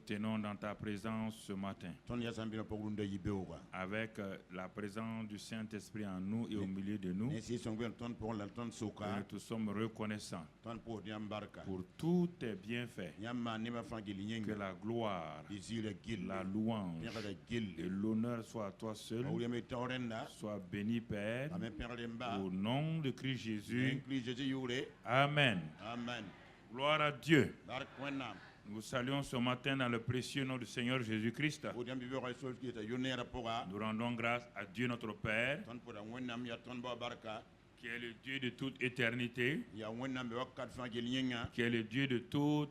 tenons dans ta présence ce matin, avec la présence du Saint-Esprit en nous et au milieu de nous. Et nous te sommes reconnaissants pour tous tes bienfaits. Que la gloire, la louange et l'honneur soient à toi seul. Sois béni, Père, au nom de Christ Jésus. Amen. Amen. Gloire à Dieu. Nous saluons ce matin dans le précieux nom du Seigneur Jésus-Christ. Nous rendons grâce à Dieu notre Père, qui est le Dieu de toute éternité, qui est le Dieu de tout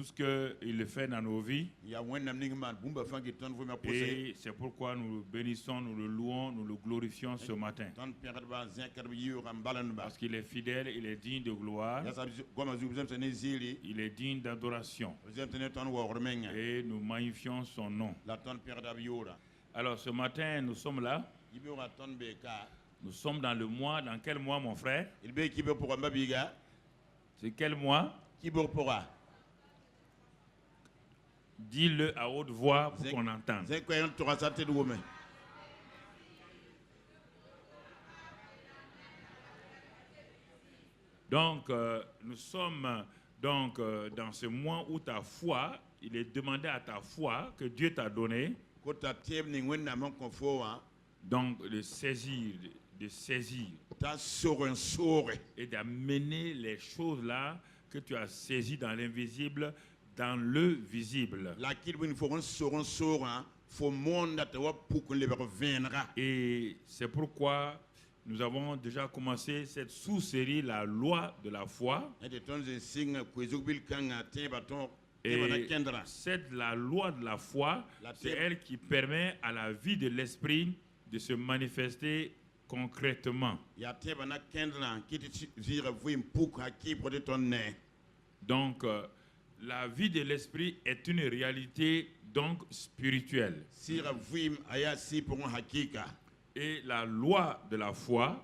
ce qu'il fait dans nos vies. Et c'est pourquoi nous le bénissons, nous le louons, nous le glorifions ce matin. Parce qu'il est fidèle, il est digne de gloire, il est digne d'adoration. Et nous magnifions son nom. Alors ce matin, nous sommes là. Nous sommes dans le mois. Dans quel mois, mon frère? C'est quel mois? Dis-le à haute voix pour qu'on entende. Donc, nous sommes dans ce mois où ta foi, il est demandé à ta foi que Dieu t'a donné, donc de saisir et d'amener les choses là que tu as saisies dans l'invisible dans le visible. Et c'est pourquoi nous avons déjà commencé cette sous-série, la loi de la foi. Et la loi de la foi, c'est elle qui permet à la vie de l'esprit de se manifester concrètement. Donc, la vie de l'esprit est une réalité donc spirituelle. Et la loi de la foi,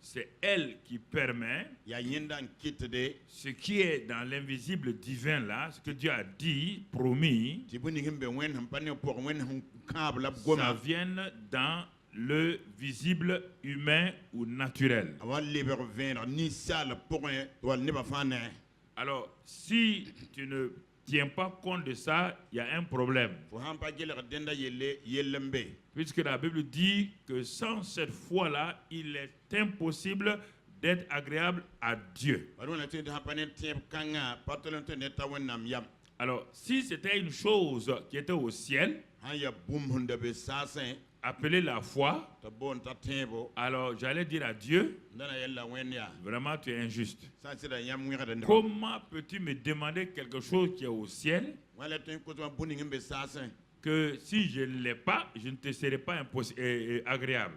c'est elle qui permet ce qui est dans l'invisible divin là, ce que Dieu a dit, promis, ça vienne dans le visible humain ou naturel. Alors, si tu ne tiens pas compte de ça, il y a un problème. Puisque la Bible dit que sans cette foi-là, il est impossible d'être agréable à Dieu. Alors, si c'était une chose qui était au ciel, appelée la foi, alors j'allais dire à Dieu, vraiment tu es injuste. Comment peux-tu me demander quelque chose qui est au ciel, que si je ne l'ai pas, je ne te serai pas agréable?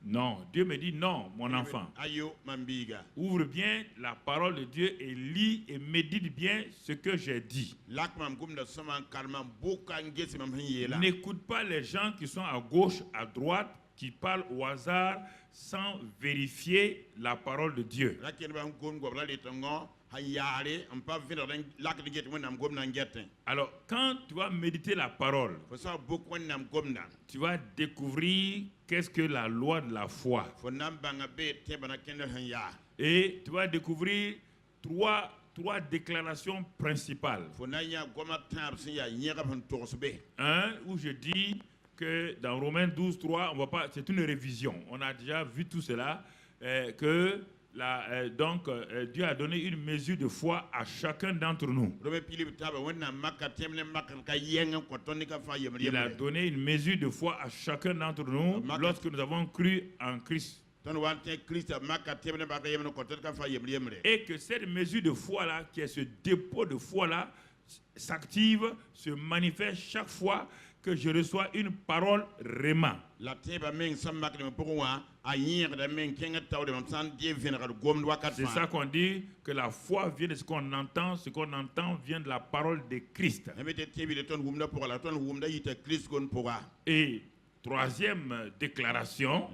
Non, Dieu me dit non, mon enfant. Ouvre bien la parole de Dieu et lis et médite bien ce que j'ai dit. N'écoute pas les gens qui sont à gauche, à droite, qui parlent au hasard sans vérifier la parole de Dieu. Alors, quand tu vas méditer la parole, tu vas découvrir qu'est-ce que la loi de la foi. Et tu vas découvrir trois déclarations principales. Un, où je dis que dans Romains 12, 3, on va pas, c'est une révision. On a déjà vu tout cela, que Dieu a donné une mesure de foi à chacun d'entre nous. Il a donné une mesure de foi à chacun d'entre nous lorsque nous avons cru en Christ. Et que cette mesure de foi-là, qui est ce dépôt de foi-là, s'active, se manifeste chaque fois que je reçois une parole réma. C'est ça qu'on dit, que la foi vient de ce qu'on entend vient de la parole de Christ. Et troisième déclaration,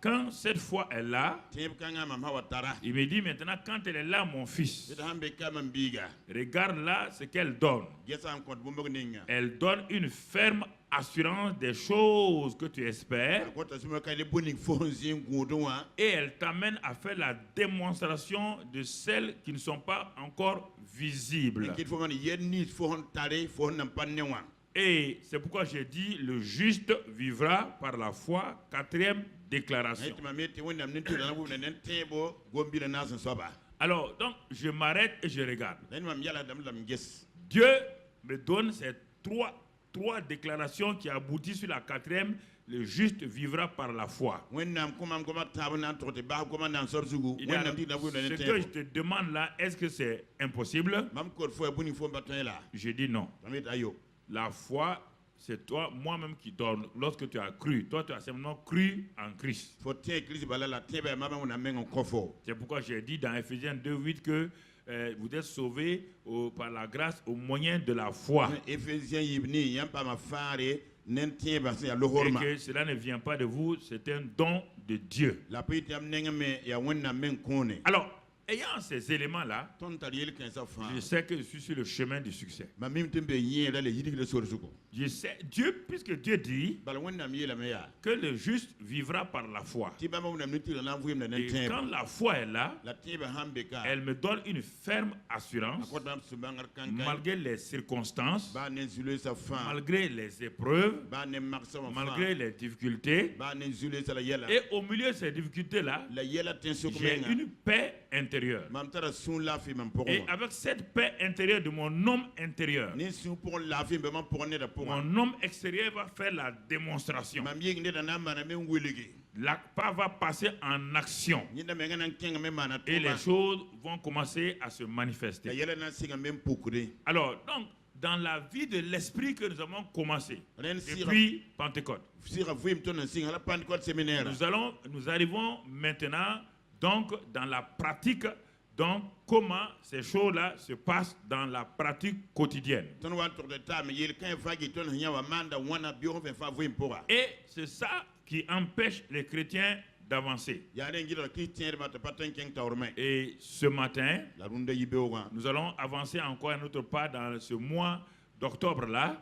quand cette fois elle est là, il me dit maintenant, quand elle est là, mon fils, regarde là ce qu'elle donne. Elle donne une ferme assurance des choses que tu espères, et elle t'amène à faire la démonstration de celles qui ne sont pas encore visibles. Et c'est pourquoi j'ai dit, le juste vivra par la foi. Quatrième déclaration. Alors, donc, je m'arrête et je regarde. Dieu me donne ces trois déclarations qui aboutissent sur la quatrième. Le juste vivra par la foi. Ce que je te demande là, est-ce que c'est impossible? Je dis non. La foi, c'est toi, moi-même qui donne. Lorsque tu as cru, toi tu as simplement cru en Christ. C'est pourquoi j'ai dit dans Ephésiens 2:8 que vous êtes sauvés par la grâce au moyen de la foi. Et que cela ne vient pas de vous, c'est un don de Dieu. Alors, ayant ces éléments-là, je sais que je suis sur le chemin du succès. Je sais, puisque Dieu dit que le juste vivra par la foi. Et quand la foi est là, elle me donne une ferme assurance, malgré les circonstances, malgré les épreuves, malgré les difficultés. Et au milieu de ces difficultés-là, j'ai une paix intérieure. Et avec cette paix intérieure de mon homme intérieur, mon homme extérieur va faire la démonstration. La part va passer en action. Et les choses vont commencer à se manifester. Alors, donc, dans la vie de l'esprit que nous avons commencé, depuis Pentecôte, nous arrivons maintenant donc dans la pratique, donc comment ces choses-là se passent dans la pratique quotidienne. Et c'est ça qui empêche les chrétiens d'avancer. Et ce matin, nous allons avancer encore un autre pas dans ce mois d'octobre là.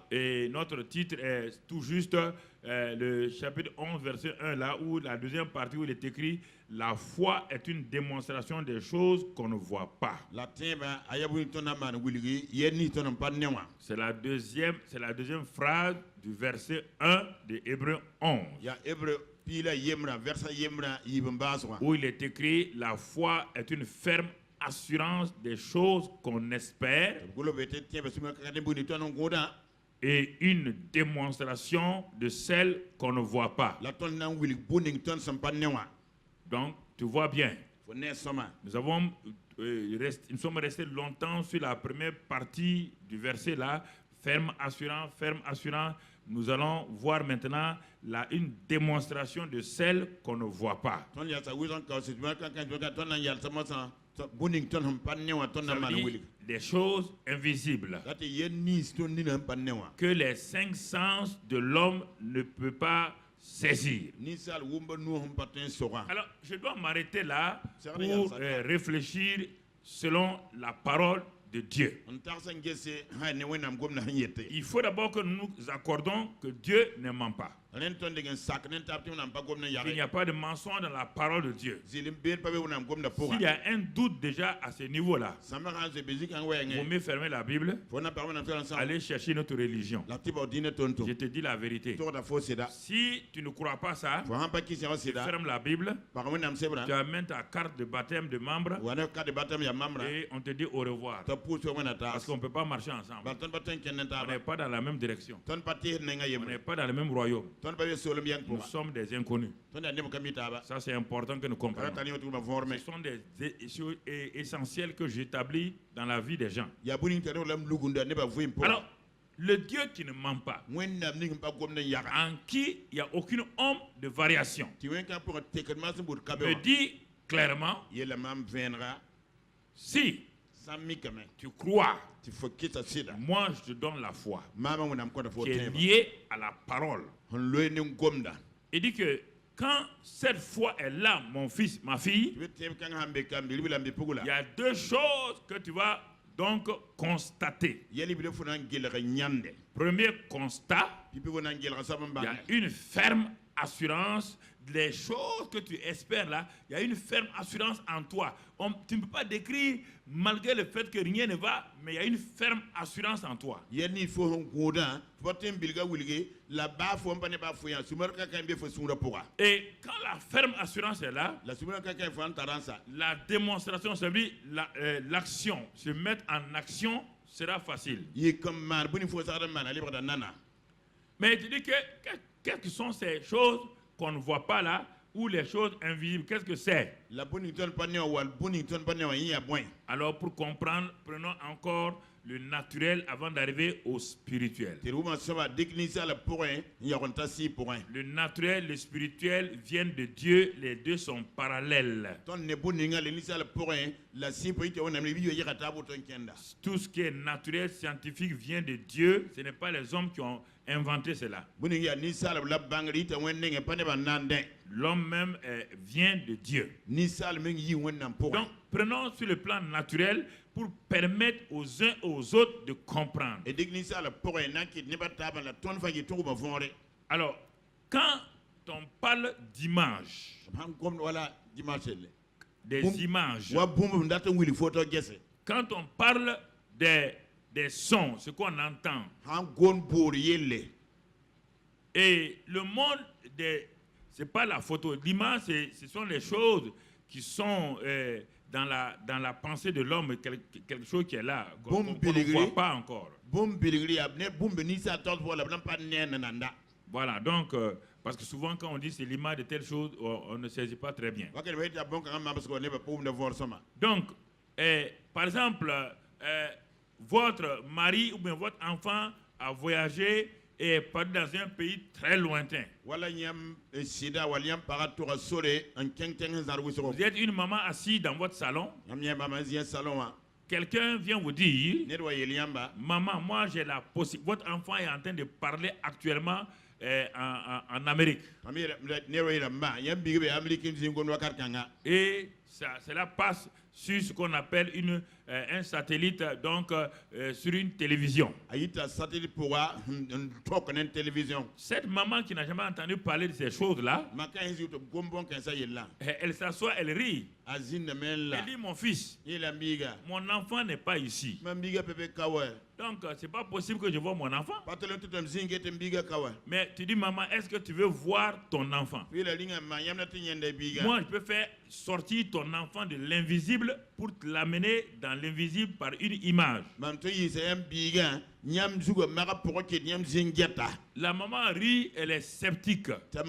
Et notre titre est tout juste le chapitre 11 verset 1 là, où la deuxième partie où il est écrit: la foi est une démonstration des choses qu'on ne voit pas. C'est la deuxième phrase du verset 1 de Hébreux 11. Où il est écrit: la foi est une ferme assurance des choses qu'on espère et une démonstration de celles qu'on ne voit pas. Donc, tu vois bien, nous sommes restés longtemps sur la première partie du verset là, ferme assurance, ferme assurance. Nous allons voir maintenant une démonstration de celles qu'on ne voit pas. Des choses invisibles que les cinq sens de l'homme ne peuvent pas saisir. Alors, je dois m'arrêter là pour réfléchir selon la parole de Dieu. Il faut d'abord que nous nous accordons que Dieu ne ment pas. Il n'y a pas de mensonge dans la parole de Dieu. S'il y a un doute déjà à ce niveau-là, il vaut mieux fermer la Bible, aller chercher notre religion. Je te dis la vérité. Si tu ne crois pas ça, ferme la Bible, tu amènes ta carte de baptême de membre et on te dit au revoir. Parce qu'on ne peut pas marcher ensemble. On n'est pas dans la même direction. On n'est pas dans le même royaume. Nous sommes des inconnus. Ça, c'est important que nous comprenions. Ce sont des choses essentielles que j'établis dans la vie des gens. Alors, le Dieu qui ne ment pas, en qui il n'y a aucune ombre de variation, me dit clairement: si Tu crois. Moi, je te donne la foi. Qui est liée à la parole. Il dit que quand cette foi est là, mon fils, ma fille, il y a deux choses que tu vas donc constater. Premier constat, il y a une ferme assurance. Les choses que tu espères là, il y a une ferme assurance en toi. Tu ne peux pas décrire malgré le fait que rien ne va, mais il y a une ferme assurance en toi. Et quand la ferme assurance est là, la démonstration, c'est-à-dire l'action, se mettre en action sera facile. Mais tu dis que quelles que sont ces choses qu'on ne voit pas là, ou les choses invisibles, qu'est-ce que c'est? Alors pour comprendre, prenons encore le naturel avant d'arriver au spirituel. Le naturel, le spirituel viennent de Dieu, les deux sont parallèles. Tout ce qui est naturel, scientifique vient de Dieu, ce n'est pas les hommes qui ont inventé cela. L'homme même vient de Dieu. Donc, prenons sur le plan naturel pour permettre aux uns aux autres de comprendre. Alors, quand on parle d'images, des images, quand on parle des sons, ce qu'on entend, et le monde c'est pas la photo, l'image, ce sont les choses qui sont dans la pensée de l'homme, quelque chose qui est là, qu'on ne voit pas encore. Voilà, donc, parce que souvent quand on dit c'est l'image de telle chose, on ne saisit pas très bien. Donc, par exemple, votre mari ou bien votre enfant a voyagé et parti dans un pays très lointain. Vous êtes une maman assise dans votre salon. Quelqu'un vient vous dire, maman, moi j'ai la possibilité. Votre enfant est en train de parler actuellement en Amérique. Et cela passe sur ce qu'on appelle un satellite, donc sur une télévision. Cette maman qui n'a jamais entendu parler de ces choses-là, elle s'assoit, elle rit. Elle dit, mon fils, mon enfant n'est pas ici. Donc, c'est pas possible que je vois mon enfant. Mais tu dis, maman, est-ce que tu veux voir ton enfant? Moi, je peux faire sortir ton enfant de l'invisible pour l'amener dans l'invisible par une image. La maman rit, elle est sceptique. Mais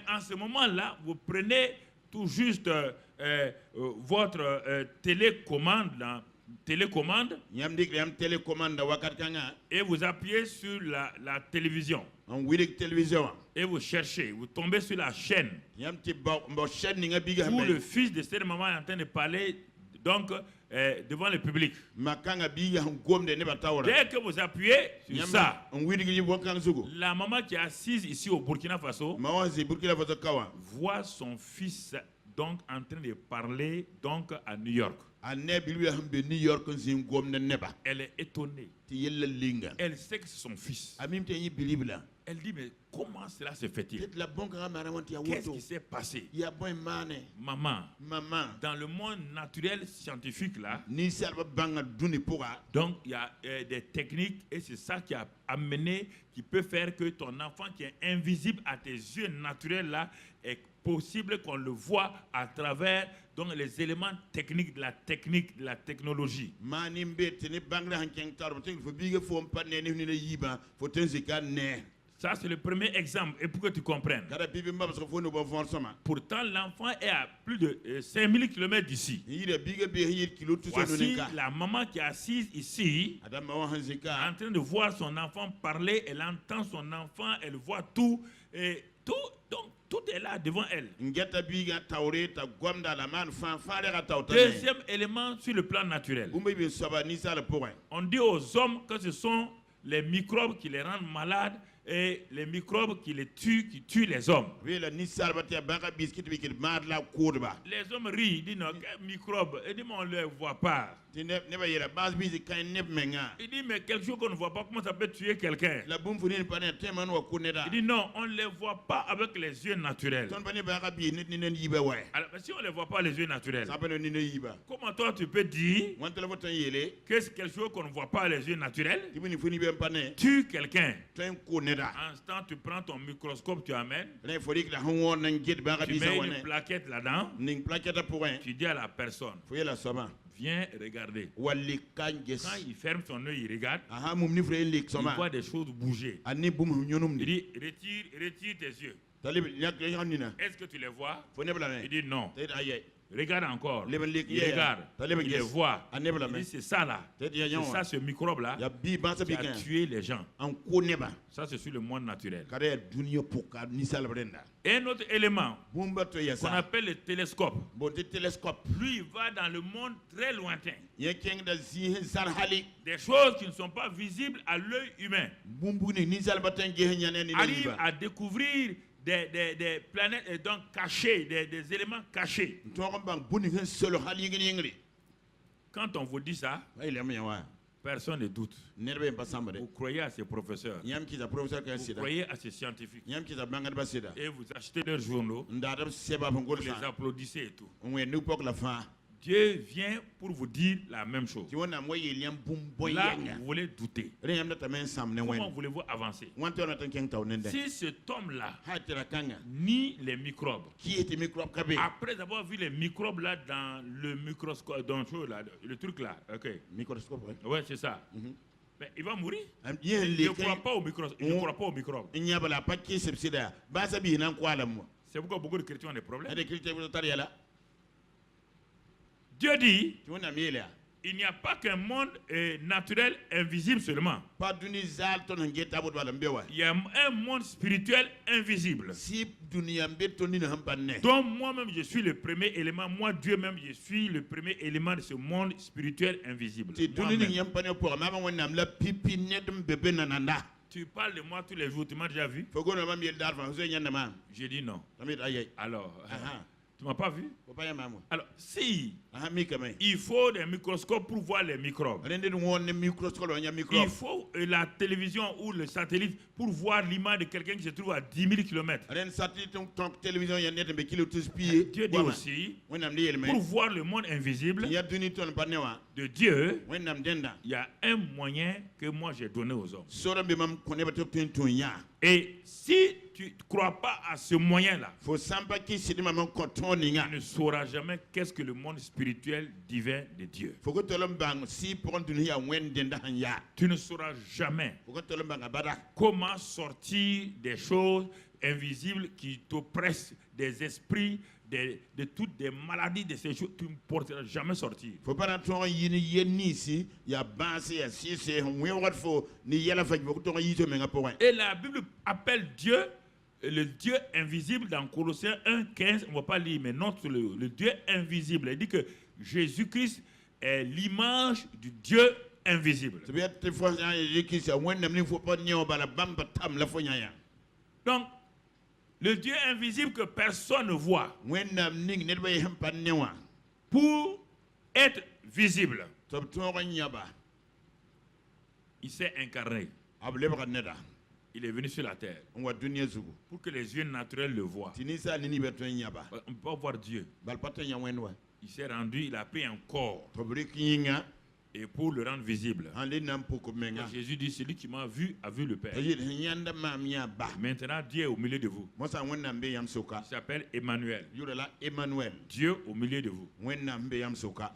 en ce moment-là, vous prenez tout juste votre télécommande, et vous appuyez sur la télévision. Et vous cherchez, vous tombez sur la chaîne où le fils de cette maman est en train de parler, donc devant le public. Dès que vous appuyez sur ça, la maman qui est assise ici au Burkina Faso voit son fils donc en train de parler donc à New York. Elle est étonnée. Elle sait que c'est son fils. Elle dit, mais comment cela se fait-il? Qu'est-ce qui s'est passé? Maman, dans le monde naturel scientifique là, donc il y a des techniques et c'est ça qui a amené, qui peut faire que ton enfant qui est invisible à tes yeux naturels là, est possible qu'on le voit à travers donc les éléments techniques de la technologie. Ça, c'est le premier exemple, et pour que tu comprennes. Pourtant, l'enfant est à plus de 5000 km d'ici. Voici la maman qui est assise ici, en train de voir son enfant parler, elle entend son enfant, elle voit tout, et tout tout est là devant elle. Deuxième élément sur le plan naturel. On dit aux hommes que ce sont les microbes qui les rendent malades et les microbes qui les tuent, qui tuent les hommes. Les hommes rient, ils disent non, quel microbe? Ils disent mais on ne les voit pas. Il dit mais quelque chose qu'on ne voit pas, comment ça peut tuer quelqu'un? Il dit non, on ne les voit pas avec les yeux naturels. Alors si on ne les voit pas les yeux naturels, comment toi tu peux dire que c'est quelque chose qu'on ne voit pas les yeux naturels tue quelqu'un? En ce temps, tu prends ton microscope, tu amènes, tu mets une plaquette là-dedans, tu dis à la personne, viens regarder. Quand il ferme son œil, il regarde, il voit des choses bouger. Il dit, retire tes yeux. Est-ce que tu les vois? Il dit non. Regarde encore. Il regarde. Il les voit. Il dit c'est ça là. C'est ça ce microbe là qui a tué les gens. Ça c'est sur le monde naturel. Et un autre élément qu'on appelle le télescope. Lui il va dans le monde très lointain. Des choses qui ne sont pas visibles à l'œil humain. Arrive à découvrir des planètes donc cachées, des éléments cachés. Quand on vous dit ça, personne ne doute. Vous croyez à ces professeurs, vous croyez à ces scientifiques, et vous achetez leurs journaux, vous les applaudissez et tout. Dieu vient pour vous dire la même chose. Là, vous voulez douter. Comment voulez-vous avancer? Si cet homme-là nie les microbes, après avoir vu les microbes là dans le microscope, dans le truc là, ok. Microscope, ouais, c'est ça. Mais il va mourir. Il ne croit pas au microscope. Il ne croit pas au microbe. C'est pourquoi beaucoup de chrétiens ont des problèmes. Dieu dit, il n'y a pas qu'un monde naturel invisible seulement. Il y a un monde spirituel invisible. Donc moi-même je suis le premier élément. Moi Dieu même je suis le premier élément de ce monde spirituel invisible. Tu parles de moi tous les jours. Tu m'as déjà vu? J'ai dit non. Alors... Tu ne m'as pas vu? Alors, si il faut des microscopes pour voir les microbes, il faut la télévision ou le satellite pour voir l'image de quelqu'un qui se trouve à 10 000 km. Dieu dit aussi, pour voir le monde invisible de Dieu, il y a un moyen que moi j'ai donné aux hommes. Et si tu ne crois pas à ce moyen-là, tu ne sauras jamais qu'est-ce que le monde spirituel divin de Dieu. Tu ne sauras jamais comment sortir des choses invisibles qui t'oppressent, des esprits, de toutes des maladies, de ces choses. Tu ne pourras jamais sortir. Et la Bible appelle Dieu le Dieu invisible dans Colossiens 1,15. On ne va pas lire, mais non, le Dieu invisible. Il dit que Jésus-Christ est l'image du Dieu invisible. Donc, le Dieu invisible que personne ne voit, pour être visible, il s'est incarné. Il est venu sur la terre pour que les yeux naturels le voient. On ne peut pas voir Dieu. Il s'est rendu, il a pris un corps. Et pour le rendre visible. Jésus dit, celui qui m'a vu a vu le Père. Maintenant, Dieu est au milieu de vous. Il s'appelle Emmanuel. Dieu au milieu de vous. Il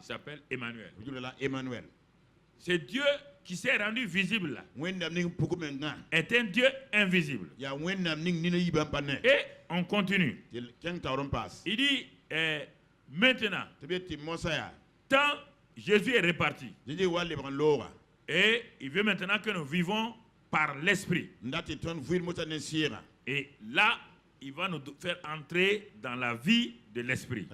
s'appelle Emmanuel. C'est Dieu qui s'est rendu visible là. Est un Dieu invisible. Et on continue. Il dit, maintenant, tant Jésus est reparti. Et il veut maintenant que nous vivons par l'Esprit. Et là, il va nous faire entrer dans la vie de l'esprit.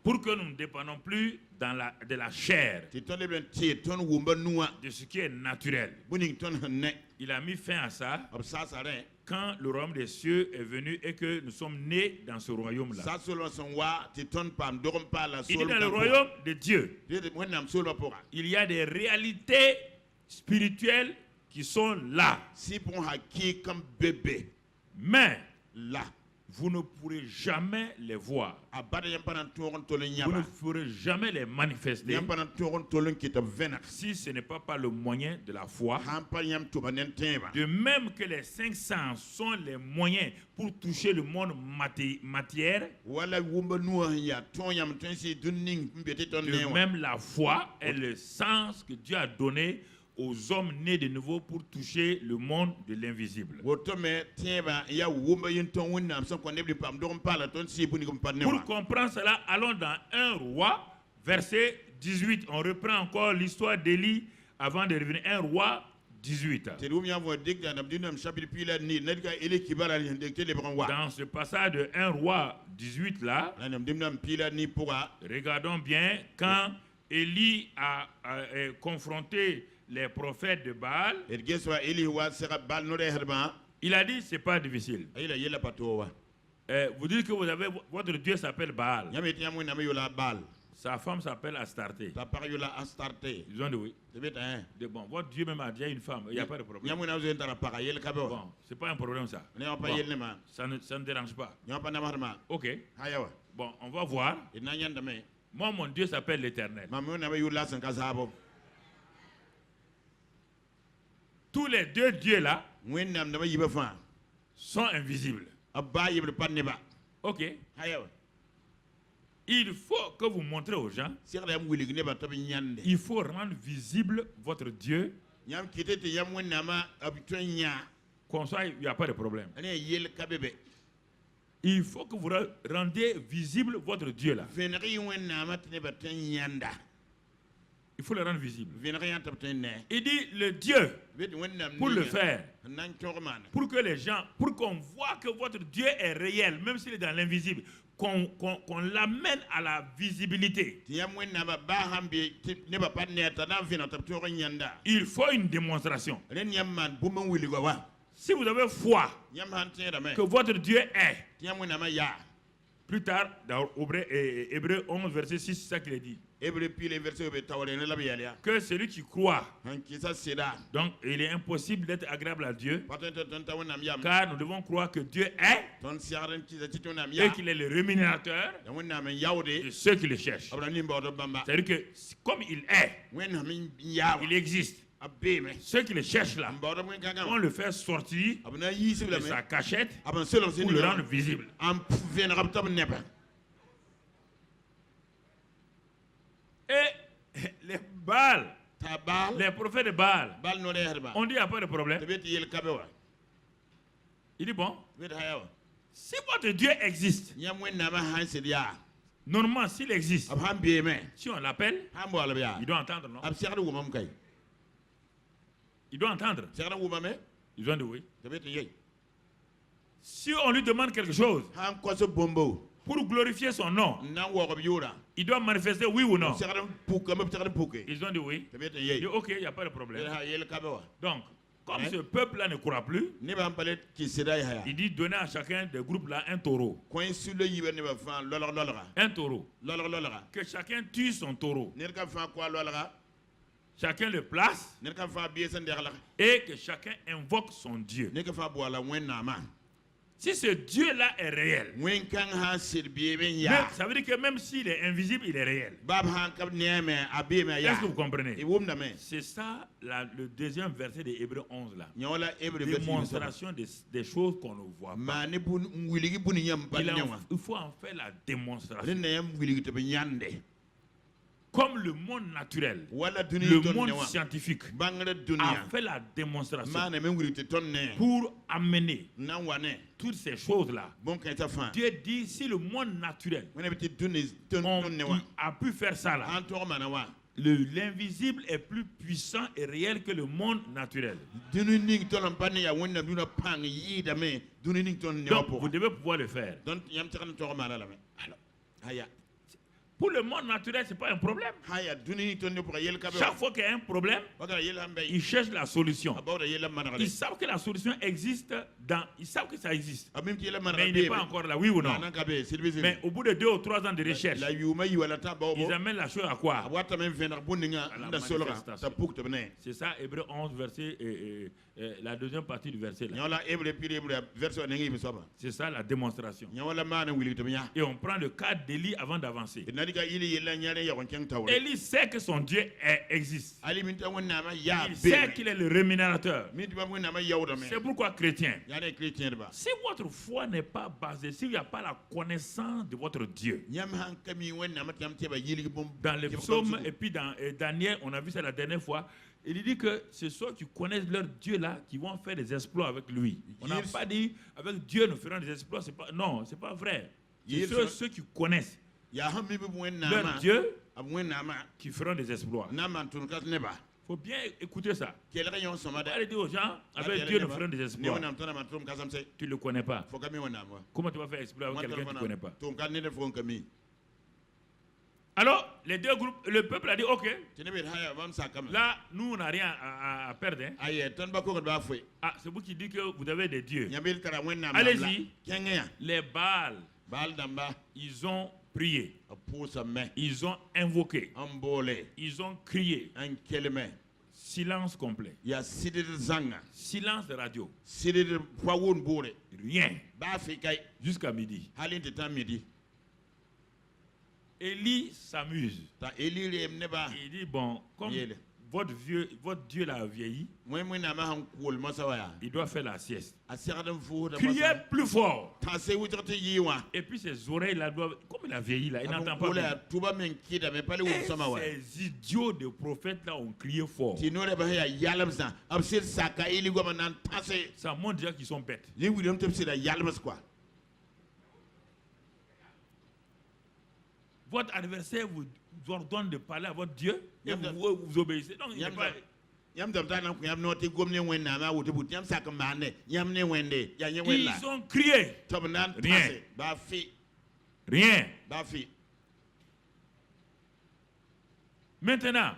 Pour que nous ne dépendons plus de la chair, de ce qui est naturel. Il a mis fin à ça quand le royaume des cieux est venu et que nous sommes nés dans ce royaume-là. Il dit dans le royaume de Dieu, il y a des réalités spirituelles qui sont là. Mais vous ne pourrez jamais les voir. Vous ne pourrez jamais les manifester si ce n'est pas par le moyen de la foi. De même que les 5 sens sont les moyens pour toucher le monde matière, de même la foi est le sens que Dieu a donné aux hommes nés de nouveau pour toucher le monde de l'invisible. Pour comprendre cela, allons dans 1 Roi, verset 18. On reprend encore l'histoire d'Élie avant de revenir. 1 Roi 18. Dans ce passage de 1 Roi 18 là, regardons bien quand Élie a confronté les prophètes de Baal. Il a dit c'est pas difficile. Vous dites que votre Dieu s'appelle Baal. Sa femme s'appelle Astarté. Ils ont dit oui. Bon, votre Dieu même a déjà une femme. Il n'y a pas de problème. Bon, c'est pas un problème ça. Bon, ça ne dérange pas. Ok. Bon, on va voir. Moi, mon Dieu s'appelle l'Éternel. Tous les deux dieux là sont invisibles. Ok. Il faut que vous montrez aux gens. Il faut rendre visible votre Dieu. Comme ça, il n'y a pas de problème. Il faut que vous rendiez visible votre Dieu là. Il faut le rendre visible. Il dit le Dieu, pour le faire, pour que les gens, pour qu'on voit que votre Dieu est réel, même s'il est dans l'invisible, qu'on l'amène à la visibilité. Il faut une démonstration. Si vous avez foi que votre Dieu est, plus tard, dans Hébreux 11, verset 6, c'est ça qu'il est dit. Que celui qui croit, donc il est impossible d'être agréable à Dieu, car nous devons croire que Dieu est et qu'il est le rémunérateur de ceux qui le cherchent. C'est-à-dire que comme il est, il existe. Ceux qui le cherchent là, on le fait sortir de sa cachette pour le rendre visible. Et les Baal, les prophètes de Baal, on dit il n'y a pas de problème. Il dit bon, si votre Dieu existe, normalement s'il existe, si on l'appelle, il doit entendre, non? Il doit entendre. Ils ont dit oui. Si on lui demande quelque chose pour glorifier son nom, il doit manifester oui ou non. Ils ont dit oui. Il dit ok, il n'y a pas de problème. Donc, comme ce peuple-là ne croit plus, il dit donner à chacun des groupes là un taureau. Un taureau. Que chacun tue son taureau. Chacun le place et que chacun invoque son Dieu. Si ce Dieu-là est réel, mais ça veut dire que même s'il est invisible, il est réel. Est-ce que vous comprenez? C'est ça le deuxième verset de Hébreux 11 là. Démonstration des choses qu'on ne voit pas. Il faut en faire la démonstration. Comme le monde naturel, le monde scientifique a fait la démonstration pour amener toutes ces choses-là. Dieu dit, si le monde naturel a pu faire ça là, l'invisible est plus puissant et réel que le monde naturel. Donc, vous devez pouvoir le faire. Pour le monde naturel, ce n'est pas un problème. Chaque fois qu'il y a un problème, ils cherchent la solution. Ils savent que la solution existe, ils savent que ça existe. Mais il n'est pas encore là, oui ou non? Mais au bout de 2 ou 3 ans de recherche, ils amènent la chose à quoi? À la manifestation. C'est ça, Hébreux 11, verset, la deuxième partie du verset. C'est ça la démonstration. Et on prend le cas d'Élie avant d'avancer. Élie sait que son Dieu existe. Il sait qu'il est le rémunérateur. C'est pourquoi chrétien, si votre foi n'est pas basée, s'il n'y a pas la connaissance de votre Dieu, dans les psaumes et puis dans Daniel, on a vu ça la dernière fois, il dit que c'est ceux qui connaissent leur Dieu là qui vont faire des exploits avec lui. On n'a pas dit avec Dieu nous ferons des exploits. Non, c'est pas vrai. C'est ceux qui connaissent leur Dieu qui feront des exploits. Il faut bien écouter ça. Allez dire aux gens, avec Dieu nous ferons des exploits. Tu ne le connais pas. Comment tu vas faire exploit avec quelqu'un que tu ne connais pas? Alors, les deux groupes, le peuple a dit, ok, là, nous, on n'a rien à perdre. Hein. Ah, c'est vous qui dites que vous avez des dieux. Allez-y. Les Baals, ils ont prié. Ils ont invoqué. Ils ont crié. Silence complet. Silence de radio. Rien. Jusqu'à midi. Élie s'amuse. Il dit, bon, comme votre Dieu l'a vieilli, il doit faire la sieste. Criez plus fort. Et puis ses oreilles là doivent, comme il a vieilli là, il n'entend pas bien. Et ces idiots de prophètes là ont crié fort. Ça montre déjà qu'ils sont bêtes. Votre adversaire vous ordonne de parler à votre Dieu et vous obéissez. Donc, il n'y a pas... Ils ont crié. Rien. Maintenant,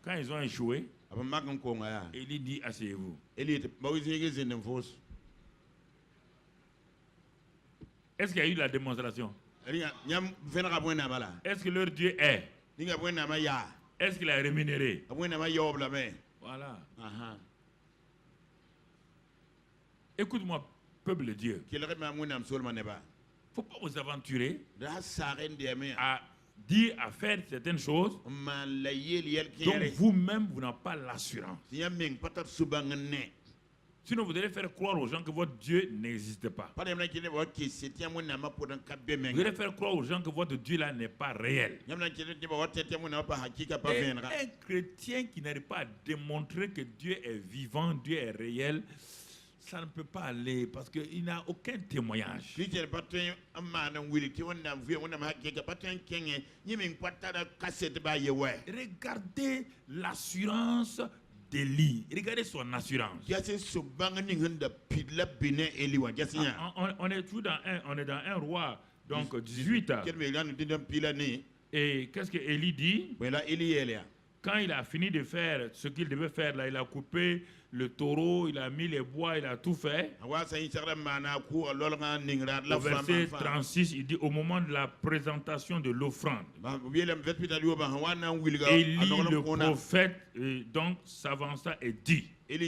quand ils ont échoué, Élie dit, asseyez-vous. Est-ce qu'il y a eu la démonstration? Est-ce que leur Dieu est? Est-ce qu'il a rémunéré? Voilà. Écoute-moi, peuple de Dieu. Il ne faut pas vous aventurer à dire, à faire certaines choses dont vous-même, vous n'avez pas l'assurance. Sinon, vous allez faire croire aux gens que votre Dieu n'existe pas. Vous allez faire croire aux gens que votre Dieu là n'est pas réel. Et un chrétien qui n'arrive pas à démontrer que Dieu est vivant, Dieu est réel, ça ne peut pas aller parce qu'il n'a aucun témoignage. Regardez l'assurance d'Élie. Regardez son assurance. On est tout dans un roi, donc 18. Et qu'est-ce que Élie dit? Quand il a fini de faire ce qu'il devait faire, là, il a coupé le taureau, il a mis les bois, il a tout fait. Au verset 36, il dit au moment de la présentation de l'offrande, Élie le prophète donc s'avança et dit. Ouais,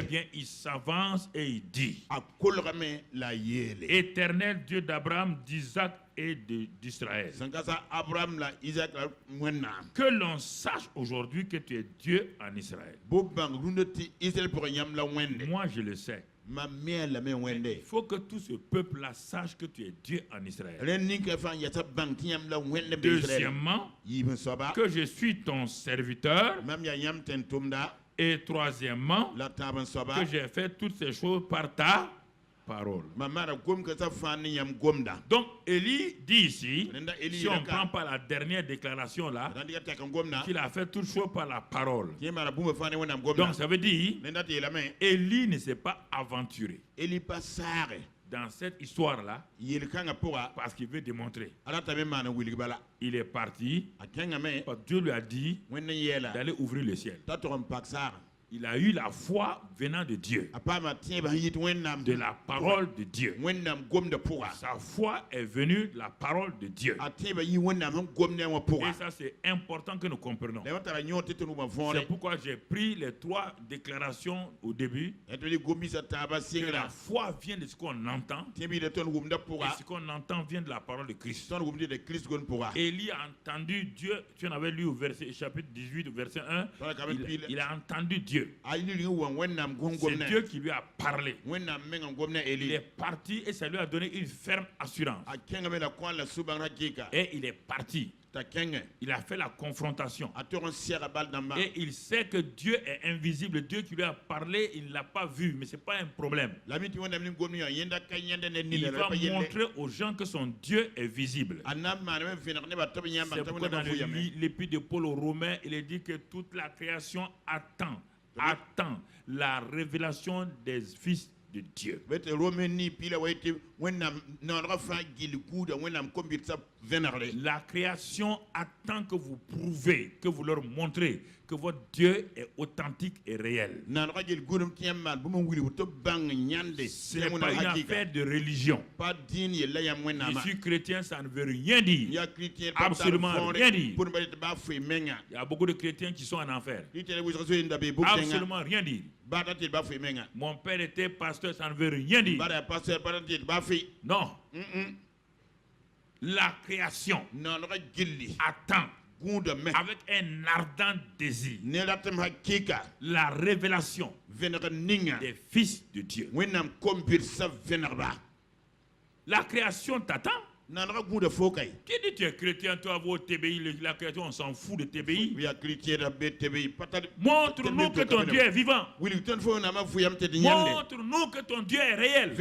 bien, il s'avance et il dit. Éternel Dieu d'Abraham, d'Isaac et d'Israël. Que l'on sache aujourd'hui que tu es Dieu en Israël. Moi, je le sais. Il faut que tout ce peuple-là sache que tu es Dieu en Israël. Deuxièmement, que je suis ton serviteur. Et troisièmement, que j'ai fait toutes ces choses par ta parole. Donc Élie dit ici, si on ne prend pas la dernière déclaration là, qu'il a fait toute chose par la parole. Donc ça veut dire, Élie ne s'est pas aventuré dans cette histoire-là parce qu'il veut démontrer. Il est parti parce que Dieu lui a dit d'aller ouvrir le ciel. Il a eu la foi venant de Dieu, de la parole de Dieu. Sa foi est venue de la parole de Dieu. Et ça, c'est important que nous comprenions. C'est pourquoi j'ai pris les 3 déclarations au début. Que la foi vient de ce qu'on entend. Et ce qu'on entend vient de la parole de Christ. Élie a entendu Dieu. Tu en avais lu au chapitre 18, verset 1. Il a entendu Dieu. C'est Dieu qui lui a parlé. Il est parti et ça lui a donné une ferme assurance. Et il est parti. Il a fait la confrontation. Et il sait que Dieu est invisible. Dieu qui lui a parlé, il ne l'a pas vu, mais ce n'est pas un problème. Il va montrer aux gens que son Dieu est visible. C'est pourquoi dans l'épître de Paul aux Romains, il est dit que toute la création attend la révélation des fils de Dieu. La création attend que vous prouvez, que vous leur montrez que votre Dieu est authentique et réel. Ce n'est pas une affaire de religion. Je suis chrétien, ça ne veut rien dire. Absolument rien dire. Il y a beaucoup de chrétiens qui sont en enfer. Absolument rien dire. Mon père était pasteur, ça ne veut rien dire. Non. La création attend avec un ardent désir la révélation des fils de Dieu. La création t'attend. Qui dit tu es chrétien, toi, au TBI, la création, on s'en fout de TBI. Montre-nous que ton Dieu est vivant. Montre-nous que ton Dieu est réel.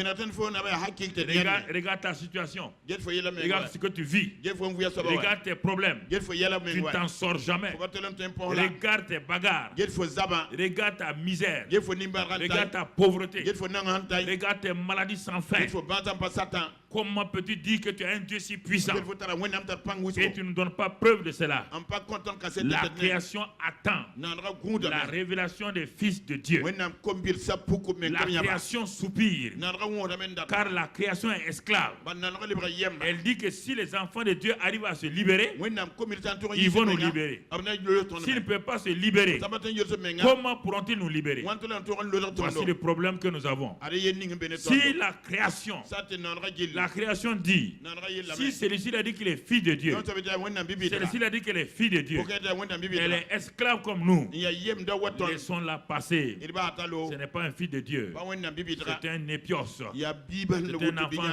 Regarde ta situation. Regarde ce que tu vis. Regarde tes problèmes. Tu ne t'en sors jamais. Regarde tes bagarres. Regarde ta misère. Regarde ta pauvreté. Regarde tes maladies sans fin. Comment peux-tu dire que tu as un Dieu si puissant et tu ne donnes pas preuve de cela? La création attend la révélation des fils de Dieu. La création soupire car la création est esclave. Elle dit que si les enfants de Dieu arrivent à se libérer, ils vont nous libérer. S'ils ne peuvent pas se libérer, comment pourront-ils nous libérer? Voici le problème que nous avons. Si la création dit, si celui-ci a dit qu'il est fils de Dieu, celui-ci a dit qu'elle est fille de Dieu, elle est esclave comme nous, laissons-la passer. Ce n'est pas un fils de Dieu, c'est un épios, c'est un enfant,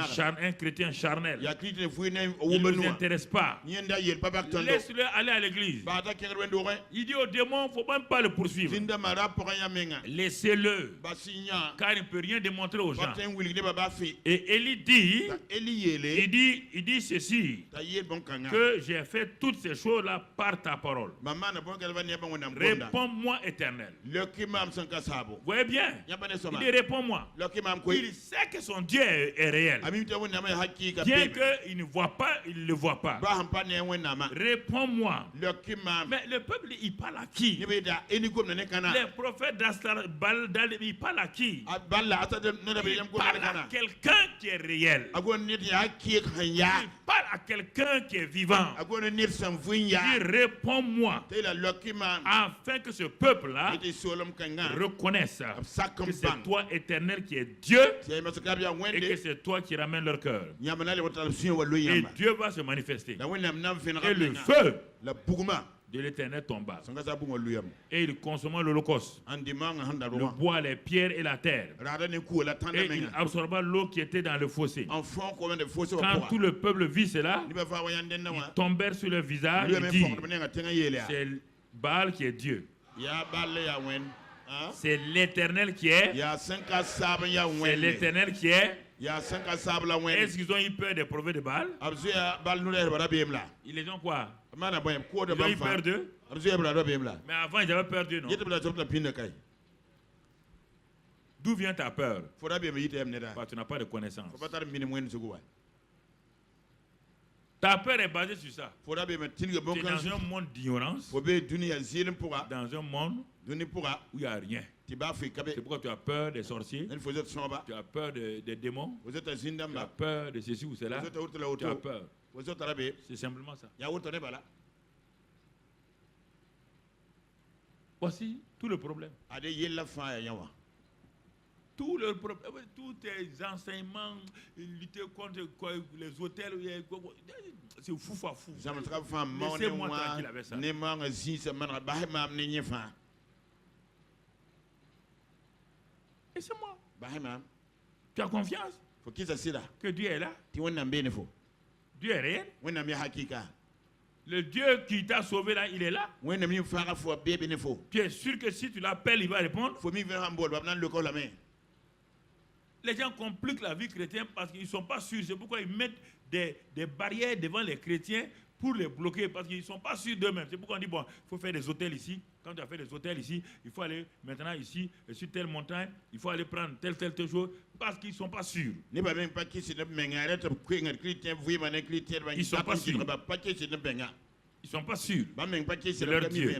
un chrétien charnel. Il ne nous intéresse pas. Laisse-le aller à l'église. Il dit au démon, il ne faut même pas le poursuivre. Laissez-le, car il ne peut rien démontrer aux gens. Et Élie dit, il dit ceci, que j'ai fait toutes ces choses-là par ta parole. Réponds-moi, Éternel. Vous voyez bien, il dit réponds-moi. Il sait que son Dieu est réel. Bien qu'il ne voit pas, il ne le voit pas. Réponds-moi. Mais le peuple, il parle à qui? Les prophètes d'Astar-Baal, il parle à qui? Il parle à quelqu'un qui est réel. Il parle à quelqu'un qui est vivant. Il réponds-moi afin que ce peuple-là reconnaisse que c'est toi, Éternel, qui est Dieu et que c'est toi qui ramènes leur cœur. Et Dieu va se manifester. Et le feu de l'Éternel tomba. Et il consomma l'holocauste, le bois, les pierres et la terre. Et il absorba l'eau qui était dans le fossé. Quand tout le peuple vit cela, ils tombèrent sur leur visage et dirent, c'est Baal qui est Dieu. C'est l'Éternel qui est. C'est l'Éternel qui est. Est-ce qu'ils ont eu peur des prophètes de Baal? Ils les ont quoi? Ils ont eu peur d'eux? Mais avant ils avaient peur d'eux, non? D'où vient ta peur? Parce que tu n'as pas de connaissance. Ta peur est basée sur ça. Tu es dans un monde d'ignorance, dans un monde où il n'y a rien. C'est pourquoi tu as peur des sorciers, tu as peur des démons, tu as peur de ceci ou cela, tu as peur. C'est simplement ça. Voici tout le problème. Tous tes enseignements, lutter contre les hôtels, c'est fou. Laissez-moi tranquille avec ça. Laissez-moi. Tu as confiance que Dieu est là? Dieu est réel? Le Dieu qui t'a sauvé là, il est là? Tu es sûr que si tu l'appelles, il va répondre? Les gens compliquent la vie chrétienne parce qu'ils ne sont pas sûrs. C'est pourquoi ils mettent des barrières devant les chrétiens pour les bloquer parce qu'ils ne sont pas sûrs d'eux-mêmes. C'est pourquoi on dit, bon, il faut faire des hôtels ici. Quand tu as fait des hôtels ici, il faut aller maintenant ici, sur telle montagne, il faut aller prendre telle chose, parce qu'ils ne sont pas sûrs. Ils ne sont pas sûrs. Ils ne sont pas sûrs. C'est leur Dieu.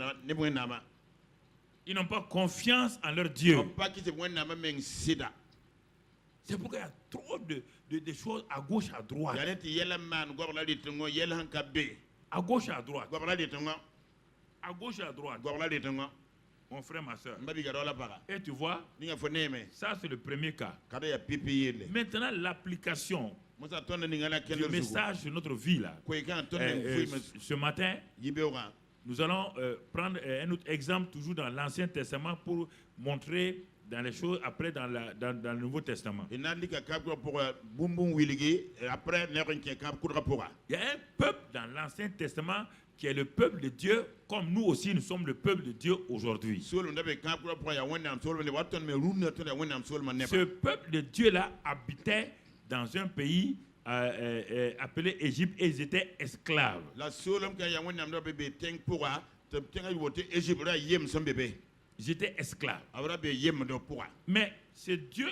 Ils n'ont pas confiance en leur Dieu. C'est pourquoi il y a trop de choses à gauche, à droite. À gauche, à droite. À gauche, à droite. Mon frère, ma soeur. Et tu vois, ça c'est le premier cas. Maintenant, l'application du message sur notre vie là. Ce matin, nous allons prendre un autre exemple toujours dans l'Ancien Testament pour montrer dans les choses après dans le Nouveau Testament. Il y a un peuple dans l'Ancien Testament qui est le peuple de Dieu, comme nous aussi nous sommes le peuple de Dieu aujourd'hui. Ce peuple de Dieu là habitait dans un pays appelé Égypte et ils étaient esclaves. Ils étaient esclaves. Mais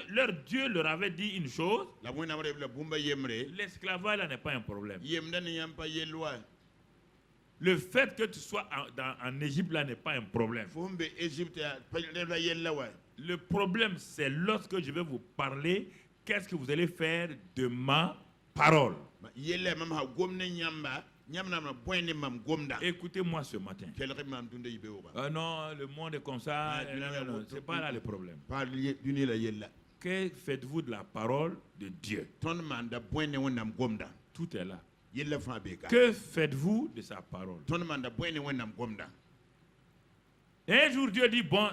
leur Dieu leur avait dit une chose. L'esclavage là n'est pas un problème. Le fait que tu sois en Égypte là n'est pas un problème. Le problème c'est lorsque je vais vous parler, qu'est-ce que vous allez faire de ma parole. Écoutez-moi ce matin. Non, le monde est comme ça. Non, c'est pas là le problème. Que faites-vous de la parole de Dieu? Tout est là. Que faites-vous de sa parole? Et un jour Dieu dit, bon,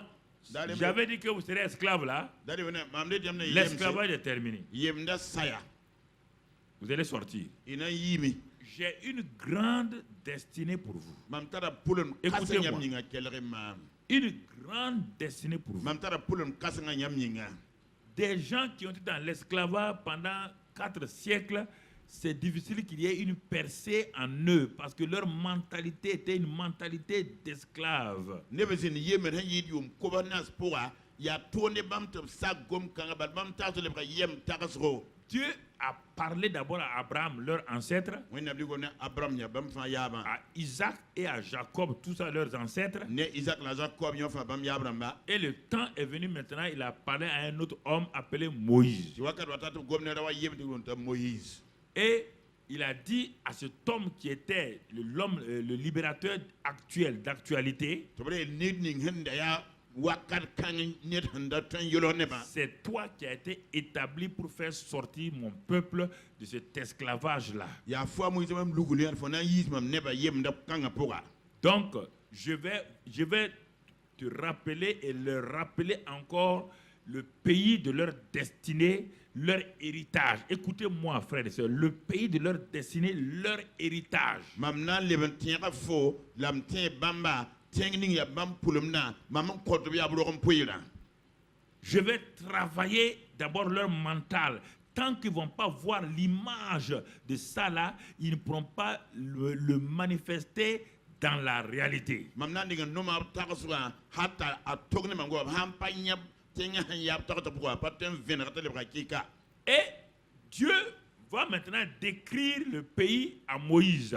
j'avais dit que vous serez esclaves là. L'esclavage est terminé. Vous allez sortir. J'ai une grande destinée pour vous. Écoutez-moi. Une grande destinée pour vous. Des gens qui ont été dans l'esclavage pendant 4 siècles, c'est difficile qu'il y ait une percée en eux parce que leur mentalité était une mentalité d'esclave. Dieu a parlé d'abord à Abraham, leur ancêtre, à Isaac et à Jacob, tous ça leurs ancêtres. Et le temps est venu maintenant, il a parlé à un autre homme appelé Moïse. Et il a dit à cet homme qui était l'homme, le libérateur actuel, d'actualité, c'est toi qui as été établi pour faire sortir mon peuple de cet esclavage-là. Donc, je vais te rappeler et leur rappeler encore le pays de leur destinée, leur héritage. Écoutez-moi, frères et sœurs, le pays de leur destinée, leur héritage. Je vais travailler d'abord leur mental. Tant qu'ils ne vont pas voir l'image de ça là, ils ne pourront pas le manifester dans la réalité. Et Dieu va maintenant décrire le pays à Moïse.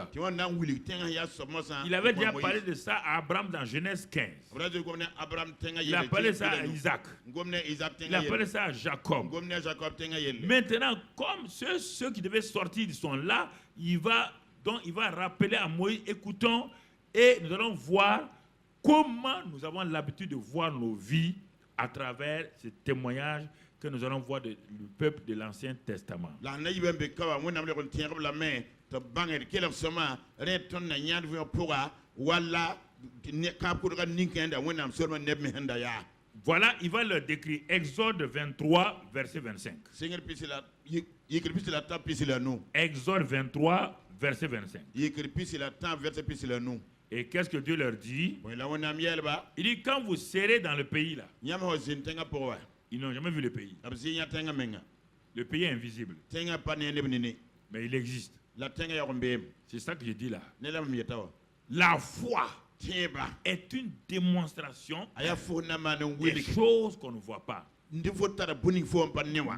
Il avait déjà parlé de ça à Abraham dans Genèse 15. Il a parlé ça à Isaac. Il a parlé ça à Jacob. Maintenant, comme ceux qui devaient sortir, ils sont là, il va rappeler à Moïse, écoutons, et nous allons voir comment nous avons l'habitude de voir nos vies à travers ces témoignages que nous allons voir du peuple de l'Ancien Testament. Voilà, il va leur décrire. Exode 23, verset 25. Exode 23, verset 25. Et qu'est-ce que Dieu leur dit? Il dit, quand vous serez dans le pays là, ils n'ont jamais vu le pays. Le pays est invisible. Mais il existe. C'est ça que je dis là. La foi est une démonstration des choses qu'on ne voit pas,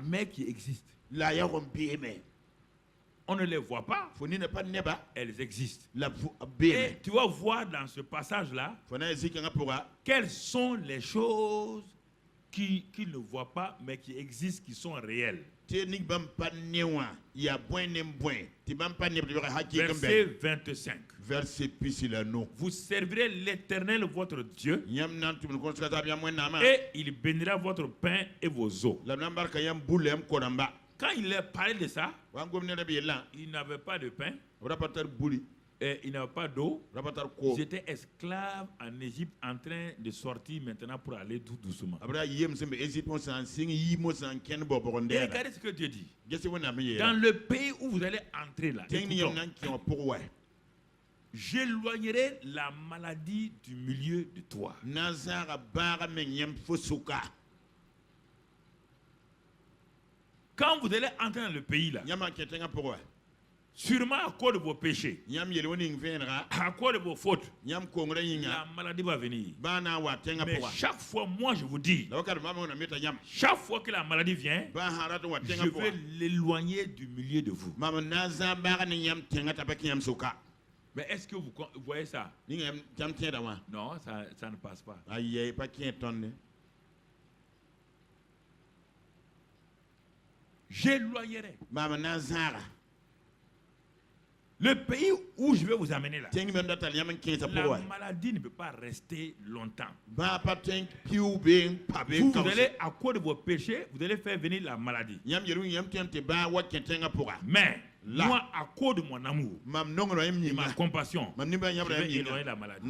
mais qui existent. On ne les voit pas. Elles existent. Et tu vas voir dans ce passage-là quelles sont les choses qu'ils ne voient pas, mais qui existent, qui sont réelles. Verset 25. Vous servirez l'Éternel votre Dieu, et il bénira votre pain et vos eaux. Quand il leur parlait de ça, il n'avait pas de pain, et il n'avait pas d'eau. Ils étaient esclaves en Égypte, en train de sortir maintenant pour aller tout doucement. Et regardez ce que Dieu dit. Dans le pays où vous allez entrer là, j'éloignerai la maladie du milieu de toi. Quand vous allez entrer dans le pays là, sûrement à cause de vos péchés, à cause de vos fautes, la maladie va venir. Mais chaque fois, moi je vous dis, chaque fois que la maladie vient, je vais l'éloigner du milieu de vous. Mais est-ce que vous voyez ça? Non, ça ne passe pas. J'éloignerai. Le pays où je vais vous amener là, la maladie ne peut pas rester longtemps. Vous allez, à cause de vos péchés, vous allez faire venir la maladie. Mais moi, à cause de mon amour, de ma compassion, je vais éloigner la maladie.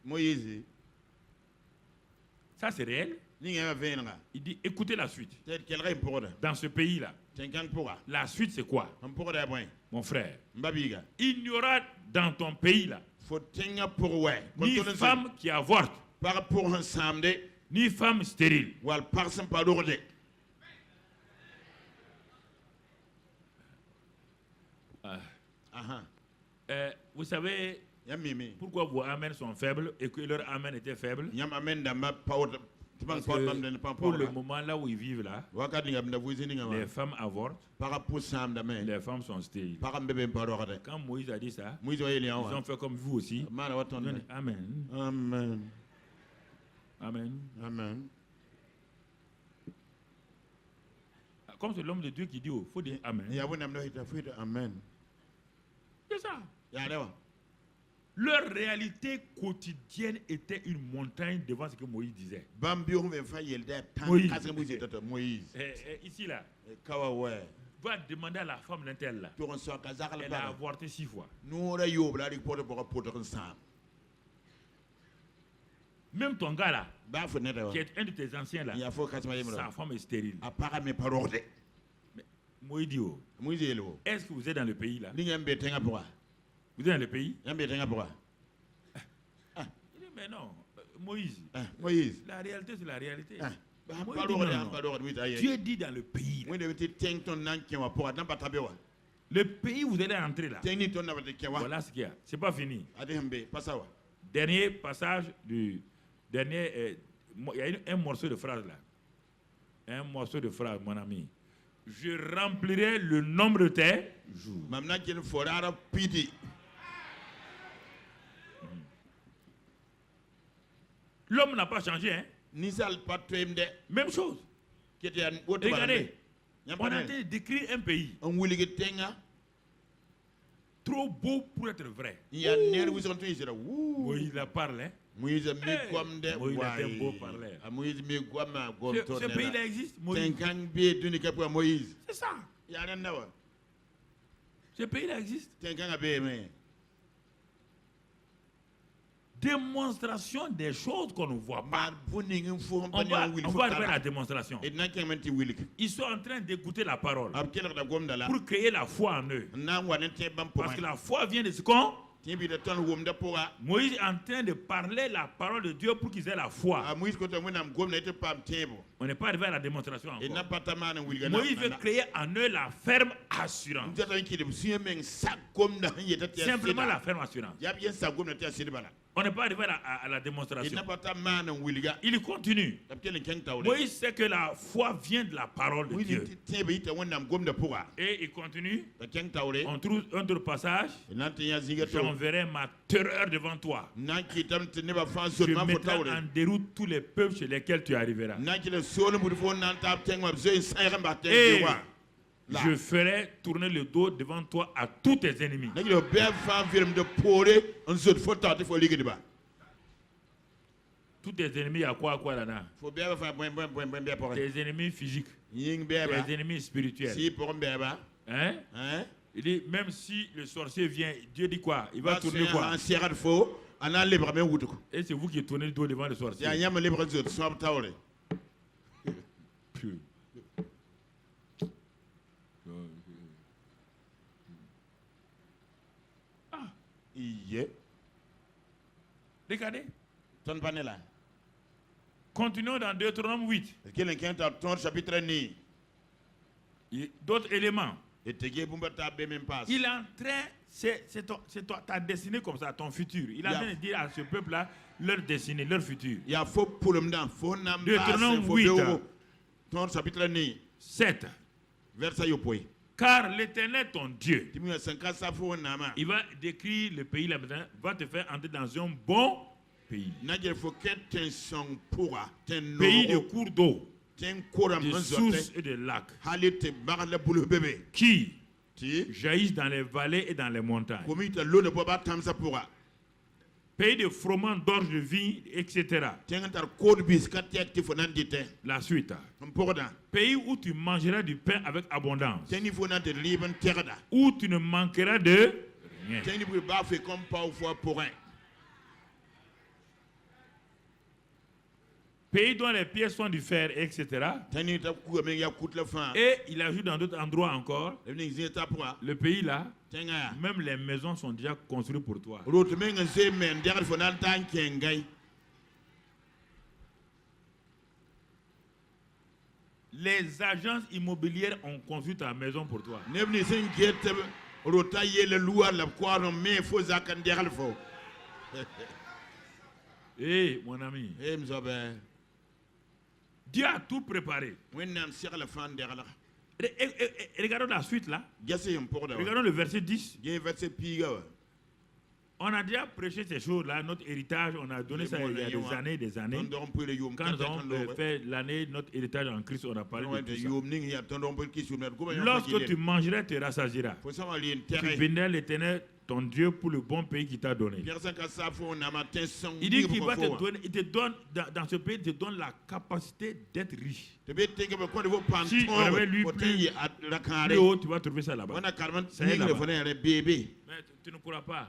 Moïse. Ça c'est réel. Il dit, écoutez la suite. Dans ce pays-là, la suite c'est quoi? Mon frère, il n'y aura dans ton pays-là ni femme qui avorte, ni femme stérile. Vous savez pourquoi vos amens sont faibles et que leurs amens étaient faibles? Parce que pour le moment là où ils vivent là, les femmes avortent, les femmes sont stériles. Quand Moïse a dit ça, ils ont fait comme vous aussi. Amen. Amen. Amen. Amen. Comme c'est l'homme de Dieu qui dit, il faut dire Amen. C'est ça. Leur réalité quotidienne était une montagne devant ce que Moïse disait. Moïse. Ici là, va demander à la femme d'un tel là. Elle a avorté 6 fois. Même ton gars là, qui est un de tes anciens là, sa femme est stérile. Est-ce que vous êtes dans le pays là? Vous êtes dans le pays? Il dit, mais non, Moïse. La réalité, c'est la réalité. Dieu dit dans le pays. Le pays où vous allez entrer là. Voilà ce qu'il y a. C'est pas fini. Dernier passage du dernier. Il y a un morceau de phrase là. Un morceau de phrase, mon ami. Je remplirai le nombre de tes jours. L'homme n'a pas changé, hein? Même chose. Regardez, on a été décrire un pays trop beau pour être vrai. Moïse a parlé. Moïse est un beau parleur. Ce pays-là existe, Moïse. C'est ça. Ce pays-là existe. Démonstration des choses qu'on ne voit pas. On va faire la démonstration. Ils sont en train d'écouter la parole pour créer la foi en eux. Parce que la foi vient de ce qu'on... Moïse est en train de parler la parole de Dieu pour qu'ils aient la foi. On n'est pas arrivé à la démonstration encore. Moïse veut créer en eux la ferme assurance. Simplement la ferme assurance. On n'est pas arrivé à la démonstration. Il continue. Moïse sait que la foi vient de la parole de Dieu. Et il continue. On trouve un autre passage. J'enverrai ma terreur devant toi. Je mettrai en déroute tous les peuples chez lesquels tu arriveras. Et je ferai tourner le dos devant toi à tous tes ennemis. Tous tes ennemis, à quoi là-dedans? Tes ennemis physiques. Tes ennemis spirituels. Hein? Il dit, même si le sorcier vient, Dieu dit quoi? Il va tourner quoi? Et c'est vous qui tournez le dos devant le sorcier. Regardez. Continuons dans Deutéronome 8. D'autres éléments. Il est en train, c'est ta destinée comme ça, ton futur. Il est en train de dire à ce peuple-là leur destinée, leur futur. Deutéronome 8, 7. Car l'Éternel, ton Dieu, il va décrire le pays là-dedans, va te faire entrer dans un bon pays. Pays de cours d'eau, de sources et de lacs, qui jaillissent dans les vallées et dans les montagnes. Pays de froment, d'orge de vigne, etc. La suite. Pays où tu mangeras du pain avec abondance. Où tu ne manqueras de rien. Pays dont les pieds sont du fer, etc. Et il ajoute dans d'autres endroits encore, le pays là, même les maisons sont déjà construites pour toi. Les agences immobilières ont construit ta maison pour toi. Hey, mon ami. Dieu a tout préparé. Regardons la suite là. Regardons le verset 10. On a déjà prêché ces choses-là, notre héritage, on a donné ça il y a des années et des années. Quand nous avons fait l'année, notre héritage en Christ, on a parlé de tout ça. Lorsque tu mangeras, tu rassasieras. Tu béniras l'Éternel, ton Dieu, pour le bon pays qu'il t'a donné. Il dit qu'il va te donner, il te donne, dans ce pays, il te donne la capacité d'être riche. Si on avait lu plus haut, tu vas trouver ça là-bas. Mais tu ne pourras pas.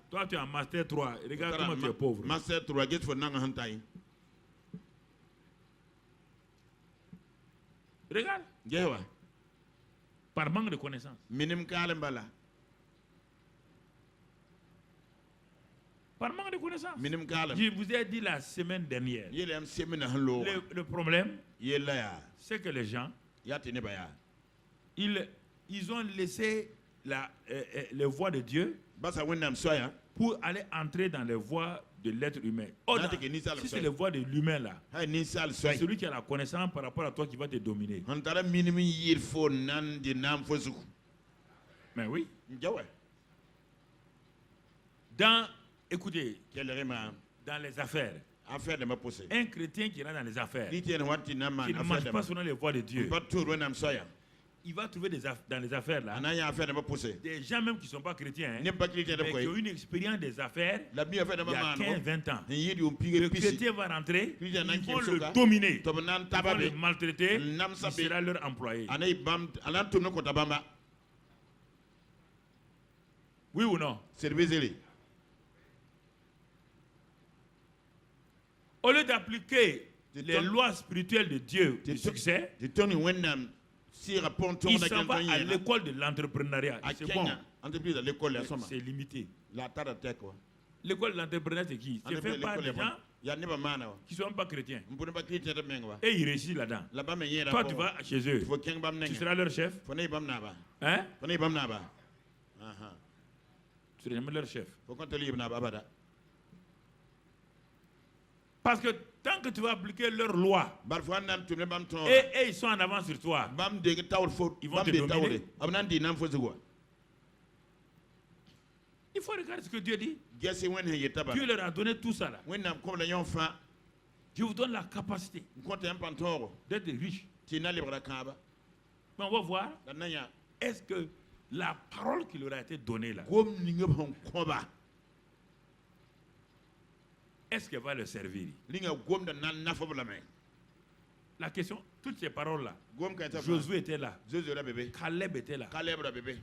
Toi, tu es en Master 3. Regarde comment tu es pauvre. Master 3, regarde. Par manque de connaissance. Par manque de connaissance. Je vous ai dit la semaine dernière. Le problème, c'est que les gens, ils ont laissé les voies de Dieu pour aller entrer dans les voies de l'être humain. Si c'est les voies de l'humain là, c'est celui qui a la connaissance par rapport à toi qui va te dominer. Mais oui. Écoutez, dans les affaires, un chrétien qui est dans les affaires, qui ne marche pas selon les voies de Dieu, il va trouver dans les affaires là, des gens même qui ne sont pas chrétiens, mais qui ont une expérience des affaires il y a 15-20 ans. Le chrétien va rentrer, ils vont le dominer, ils vont le maltraiter, il sera leur employé. Oui ou non? Au lieu d'appliquer les lois spirituelles de Dieu, du succès, il s'en va à l'école de l'entrepreneuriat. C'est bon. C'est limité. L'école de l'entrepreneuriat, c'est qui? C'est fait par des gens qui ne sont pas chrétiens. Et ils réussissent là-dedans. Toi, tu vas chez eux. Tu seras leur chef. Hein? Tu seras jamais leur chef. Parce que tant que tu vas appliquer leurs lois, et ils sont en avance sur toi, ils vont te dominer. Il faut regarder ce que Dieu dit. Dieu leur a donné tout ça là. Dieu vous donne la capacité d'être riche. Mais on va voir, est-ce que la parole qui leur a été donnée là, est-ce qu'elle va le servir? La question, toutes ces paroles-là, Josué était là, Caleb était là.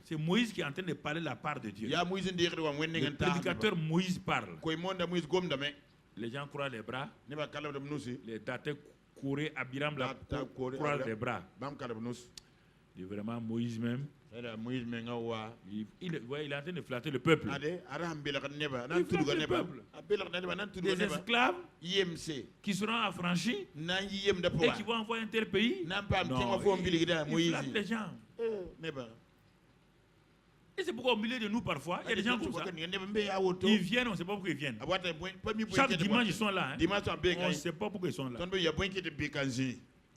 C'est Moïse qui est en train de parler la part de Dieu. Le prédicateur Moïse parle. Les gens croient les bras, les datés couraient, Abiram croient les bras. Et vraiment Moïse même, il est en train de flatter le peuple. Il flatte le peuple. Des esclaves qui seront affranchis et qui vont envoyer un tel pays. Non, il flatte les gens. Et c'est pourquoi au milieu de nous parfois, il y a des gens comme ça. Ils viennent, on ne sait pas pourquoi ils viennent. Chaque dimanche ils sont là. On ne sait pas pourquoi ils sont là.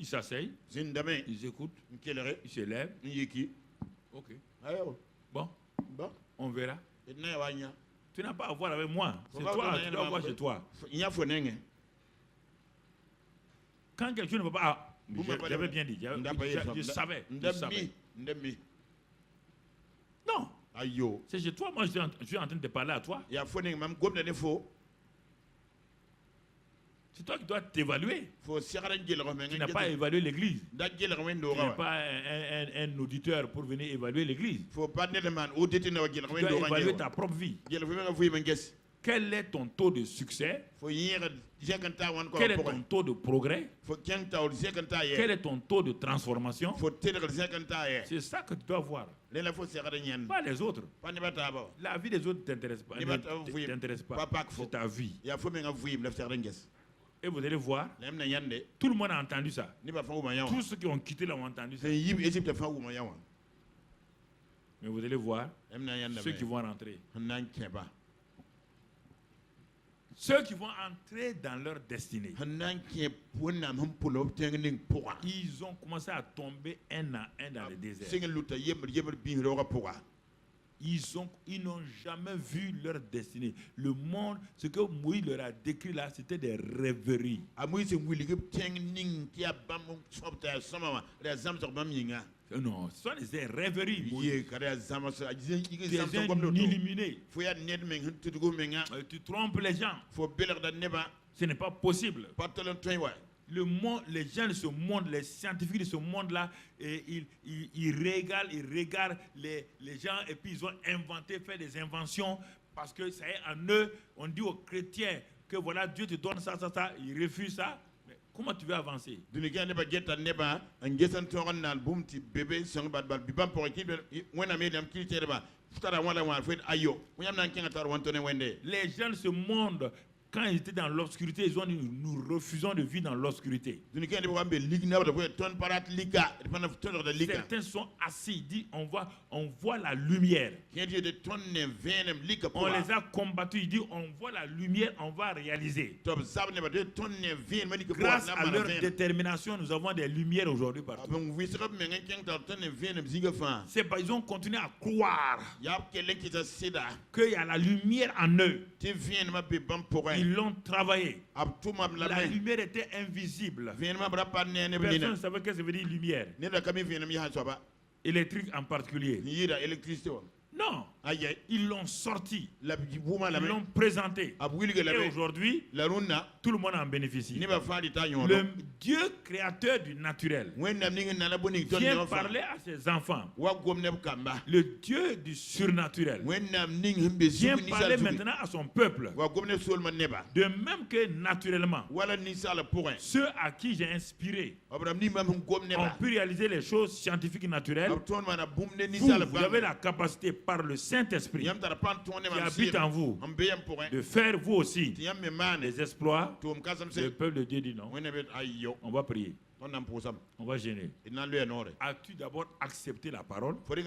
Ils s'asseyent, ils écoutent, ils se lèvent. Ok. Bon, on verra. Tu n'as pas à voir avec moi. C'est toi, tu dois voir chez toi. Quand quelqu'un ne veut pas... j'avais bien dit. Je savais. Non. C'est chez toi. Moi, je suis en train de parler à toi. C'est toi qui dois t'évaluer. Tu n'as pas évalué l'église. Tu n'es pas un auditeur pour venir évaluer l'église. Tu dois évaluer ta propre vie. Quel est ton taux de succès? Quel est ton taux de progrès? Quel est ton taux de transformation? C'est ça que tu dois voir. Pas les autres. La vie des autres ne t'intéresse pas. C'est ta vie. Et vous allez voir, tout le monde a entendu ça. Tous ceux qui ont quitté là ont entendu ça. Mais vous allez voir, ceux qui vont rentrer. Ceux qui vont entrer dans leur destinée. Ils ont commencé à tomber un à un dans le désert. Ils n'ont jamais vu leur destinée. Le monde, ce que Moïse leur a décrit là, c'était des rêveries. Non, ce sont des rêveries. Des gens illuminés. Tu trompes les gens. Ce n'est pas possible. Le monde, les gens de ce monde, les scientifiques de ce monde-là, ils regardent les gens et puis ils ont inventé, fait des inventions parce que ça est en eux. On dit aux chrétiens que voilà, Dieu te donne ça, ils refusent ça. Mais comment tu veux avancer? Les gens de ce monde, quand ils étaient dans l'obscurité, ils ont dit nous refusons de vivre dans l'obscurité. Certains sont assis, ils disent on voit la lumière. On les a combattus, ils disent on voit la lumière, on va réaliser. Grâce à leur détermination, nous avons des lumières aujourd'hui partout. C'est parce qu'ils ont continué à croire qu'il y a la lumière en eux. Ils l'ont travaillé. La lumière était invisible. Personne ne savait ce que ça veut dire lumière. Électrique en particulier. Non. Ils l'ont sorti. Ils l'ont présenté. Et aujourd'hui, tout le monde en bénéficie. Le Dieu créateur du naturel vient parler à ses enfants. Le Dieu du surnaturel vient parler maintenant à son peuple. De même que naturellement, ceux à qui j'ai inspiré ont pu réaliser les choses scientifiques et naturelles. Vous avez la capacité par le Saint-Esprit qui habite en vous de faire vous aussi des exploits. Le peuple de Dieu dit non. On va prier. On va gêner. As-tu d'abord accepté la parole? As-tu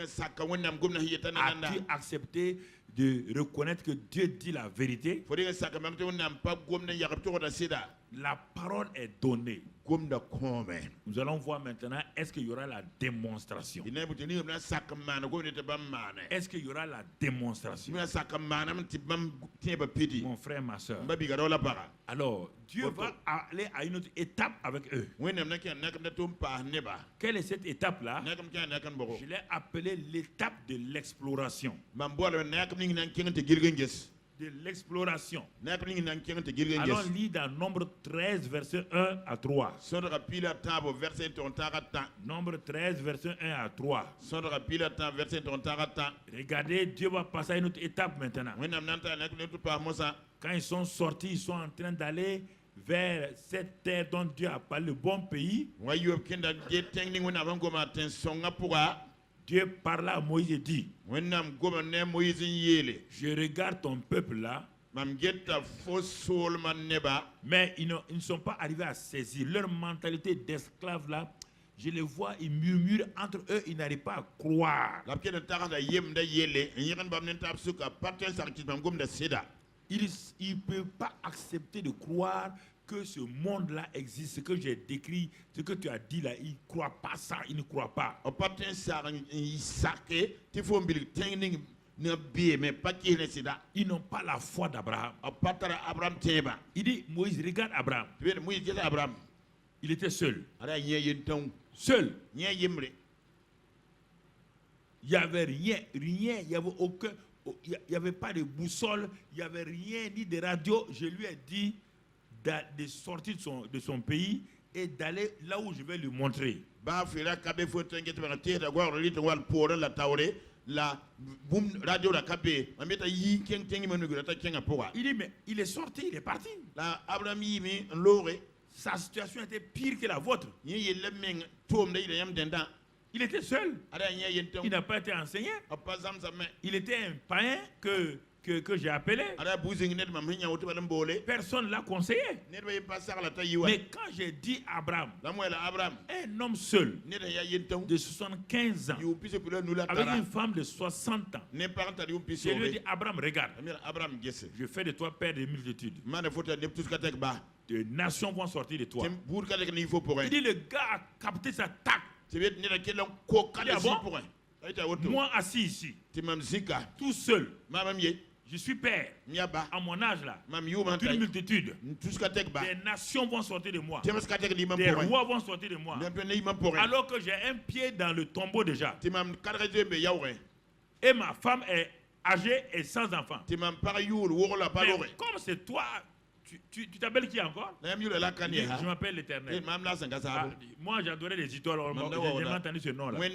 accepté de reconnaître que Dieu dit la vérité? La parole est donnée. Nous allons voir maintenant, est-ce qu'il y aura la démonstration? Est-ce qu'il y aura la démonstration? Mon frère, ma soeur. Alors, Dieu va aller à une autre étape avec eux. Quelle est cette étape-là? Je l'ai appelée l'étape de l'exploration. De l'exploration. Allons lire dans Nombre 13, verset 1 à 3. Nombre 13, verset 1 à 3. Regardez, Dieu va passer à une autre étape maintenant. Quand ils sont sortis, ils sont en train d'aller vers cette terre dont Dieu a parlé, le bon pays. Dieu parla à Moïse et dit, je regarde ton peuple là, mais ils ne sont pas arrivés à saisir leur mentalité d'esclaves là. Je les vois, ils murmurent entre eux, ils n'arrivent pas à croire. Ils ne peuvent pas accepter de croire que ce monde-là existe, ce que j'ai décrit, ce que tu as dit là, ils ne croient pas ça, ils ne croient pas. Ils n'ont pas la foi d'Abraham. Il dit, Moïse, regarde Abraham. Il était seul. Seul. Il n'y avait rien, il n'y avait aucun, il n'y avait pas de boussole, il n'y avait rien, ni de radio. Je lui ai dit de sortir de son pays et d'aller là où je vais lui montrer. Il dit, mais il est sorti, il est parti. Sa situation était pire que la vôtre. Il était seul. Il n'a pas été enseigné. Il était un païen que j'ai appelé. Personne ne l'a conseillé. Mais quand j'ai dit à Abraham, un homme seul de 75 ans, avec une femme de 60 ans, je lui ai dit, Abraham, regarde, je fais de toi père de multitudes. Des nations vont sortir de toi. Il dit, le gars a capté sa tact. Moi assis ici, tout seul, je suis père. À mon âge là, une multitude. Des nations vont sortir de moi. Des rois vont sortir de moi. Alors que j'ai un pied dans le tombeau déjà. Et ma femme est âgée et sans enfant. Mais comme c'est toi Tu t'appelles qui encore? Je m'appelle l'Éternel. Moi, j'adorais les idoles. J'ai jamais entendu ce nom-là. Mais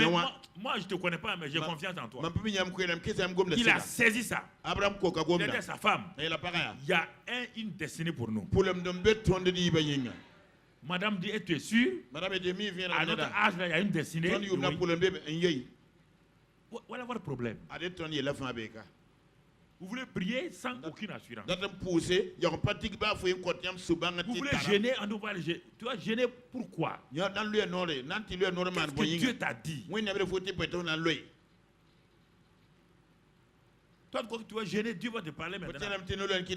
moi, je ne te connais pas, mais j'ai confiance en toi. Il a saisi ça. Il a dit à sa femme, il y a une destinée pour nous. Madame dit, tu es sûre? À notre âge, il y a une destinée. Voilà votre problème. Vous voulez prier sans aucune assurance. Vous voulez gêner, on doit le gêner. Tu vas gêner pourquoi? Qu'est-ce que Dieu t'a dit? Toi, quand tu vas gêner, Dieu va te parler maintenant.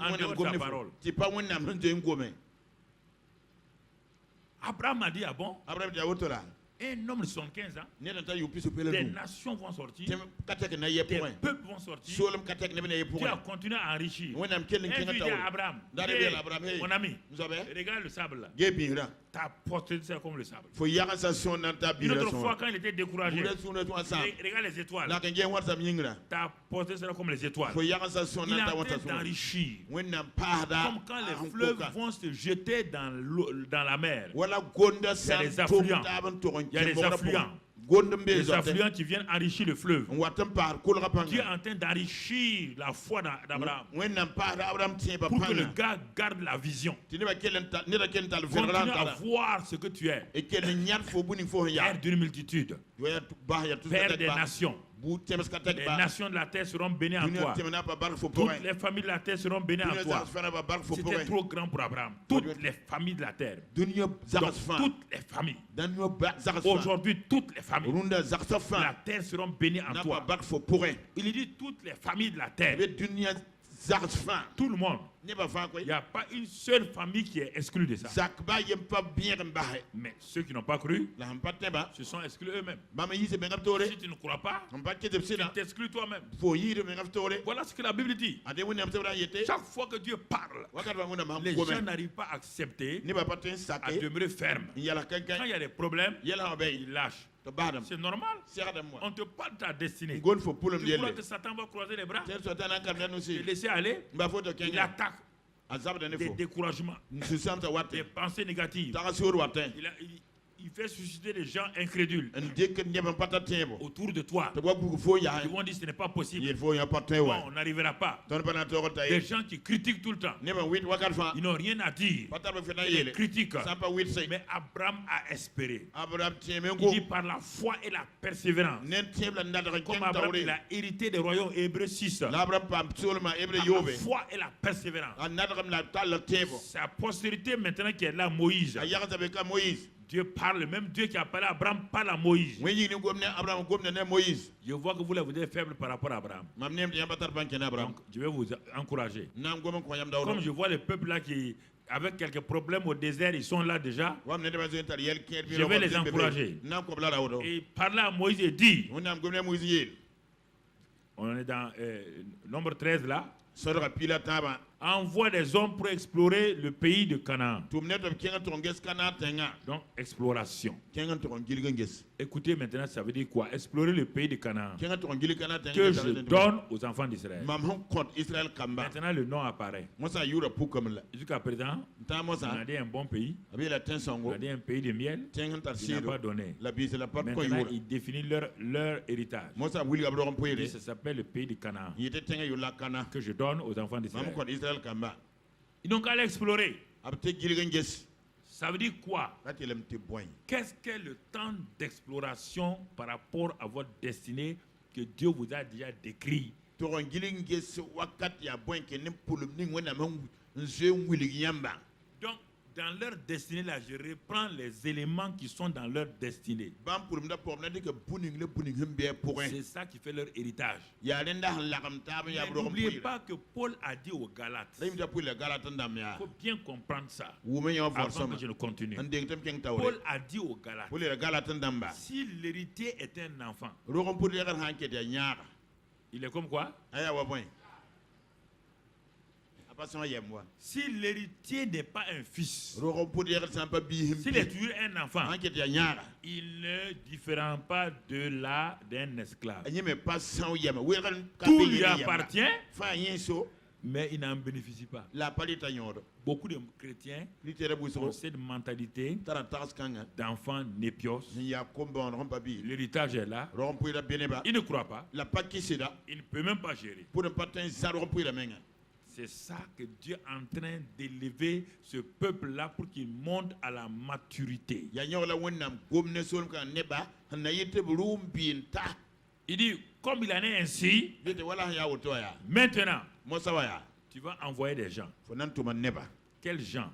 En dehors de sa parole. Abraham a dit, ah bon? Un homme de 75 ans, des nations vont sortir, des peuples vont sortir, Dieu a continué à enrichir. Un jour, il dit à Abraham, mon ami, regarde le sable là. Ta postérité sera comme le sable. Une autre fois, quand il était découragé, regarde les étoiles. Ta postérité sera comme les étoiles. Il a tenté d'enrichir. Comme quand les fleuves vont se jeter dans la mer. Il y a des affluents. Il y a des affluents. Les affluents qui viennent enrichir le fleuve. Dieu est en train d'enrichir la foi d'Abraham pour que le gars garde la vision. Continue à voir ce que tu es. Père d'une multitude. Père des nations. Les nations de la terre seront bénies en toi. Toutes les familles de la terre seront bénies en toi. C'était trop grand pour Abraham. Toutes les familles de la terre. Donc, toutes les familles. Aujourd'hui, toutes les familles de la terre seront bénies en toi. Il dit toutes les familles de la terre. Tout le monde. Il n'y a pas une seule famille qui est exclue de ça. Mais ceux qui n'ont pas cru se sont exclus eux-mêmes. Si tu ne crois pas, tu t'exclus toi-même. Voilà ce que la Bible dit. Chaque fois que Dieu parle, les gens n'arrivent pas à accepter, à demeurer ferme. Quand il y a des problèmes, ils lâchent. C'est normal. On te parle de ta destinée. Tu crois que Satan va croiser les bras? Te laisser aller. Il attaque des découragements, des pensées négatives. Il fait susciter des gens incrédules autour de toi. Ils vont dire ce n'est pas possible. Bon, on n'arrivera pas. Des gens qui critiquent tout le temps. Ils n'ont rien à dire. Ils critiquent. Mais Abraham a espéré. Il dit par la foi et la persévérance. Comme Abraham, il a hérité des royaumes. Hébreux 6. Par la foi et la persévérance. Sa postérité maintenant qui est là, Moïse. Dieu parle, le même Dieu qui a parlé à Abraham parle à Moïse. Je vois que vous êtes faible par rapport à Abraham. Donc, je vais vous encourager. Comme je vois les peuples là qui, avec quelques problèmes au désert, ils sont là déjà. Je vais les encourager. Et parler à Moïse et dire, on est dans nombre 13 là. Envoie des hommes pour explorer le pays de Canaan. Donc, exploration. Écoutez maintenant, ça veut dire quoi? Explorer le pays de Canaan que je donne aux enfants d'Israël. Maintenant, le nom apparaît. Jusqu'à présent, on a dit un bon pays. On a dit un pays de miel. Il n'a pas donné. Maintenant, il définit leur héritage. Ça s'appelle le pays de Canaan que je donne aux enfants d'Israël. Ils n'ont qu'à l'explorer. Ça veut dire quoi? Qu'est-ce qu'est le temps d'exploration par rapport à votre destinée que Dieu vous a déjà décrit? Donc, dans leur destinée, là, je reprends les éléments qui sont dans leur destinée. C'est ça qui fait leur héritage. Mais n'oubliez pas que Paul a dit aux Galates. Il faut bien comprendre ça. Avant que je ne continue. Paul a dit aux Galates. Si l'héritier est un enfant, il est comme quoi? Si l'héritier n'est pas un fils, s'il est toujours un enfant, il ne diffère pas d'un esclave. Tout lui appartient, Mais il n'en bénéficie pas. Beaucoup de chrétiens ont cette mentalité d'enfants népios. L'héritage est là. Il ne croit pas. Il ne peut même pas gérer. C'est ça que Dieu est en train d'élever ce peuple-là pour qu'il monte à la maturité. Il dit, comme il en est ainsi, maintenant, tu vas envoyer des gens. Quels gens?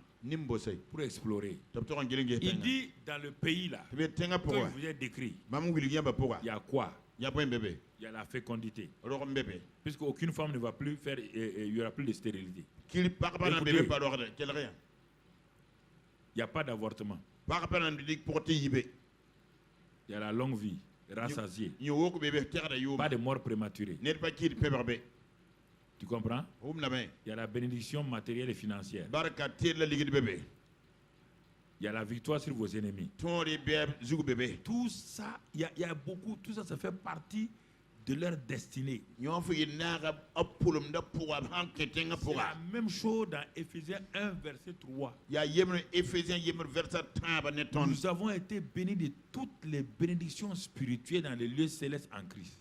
Pour explorer. Il dit dans le pays là, que je vous ai décrit, il y a quoi? Il y a la fécondité. Puisque aucune femme ne va plus faire, il n'y aura plus de stérilité. Il n'y a pas d'avortement. Il y a la longue vie, rassasiée. Pas de mort prématurée. Tu comprends? Il y a la bénédiction matérielle et financière. Il y a la victoire sur vos ennemis. Tout ça, il y a beaucoup, tout ça, ça fait partie de leur destinée. C'est la même chose dans Éphésiens 1, verset 3. Nous avons été bénis de toutes les bénédictions spirituelles dans les lieux célestes en Christ.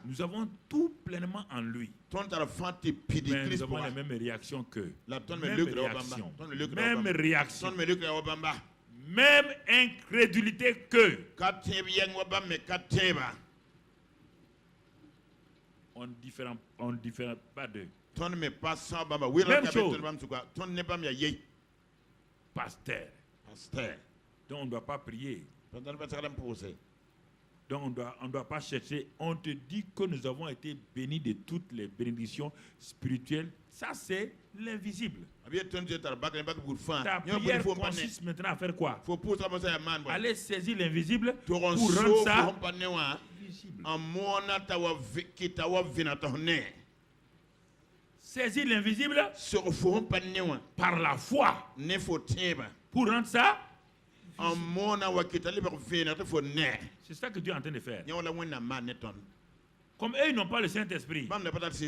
Nous avons tout pleinement en lui. Mais nous avons la même réaction qu'eux. Même réaction. Même incrédulité que. On ne diffère pas d'eux. Même chose. Pasteur. Donc on ne doit pas prier. Donc on ne doit pas chercher. On te dit que nous avons été bénis de toutes les bénédictions spirituelles. Ça c'est l'invisible. Ta prière consiste maintenant à faire quoi? Aller saisir l'invisible pour rendre ça visible. Saisir l'invisible par la foi pour rendre ça. C'est ça que Dieu est en train de faire. Comme eux, ils n'ont pas le Saint-Esprit,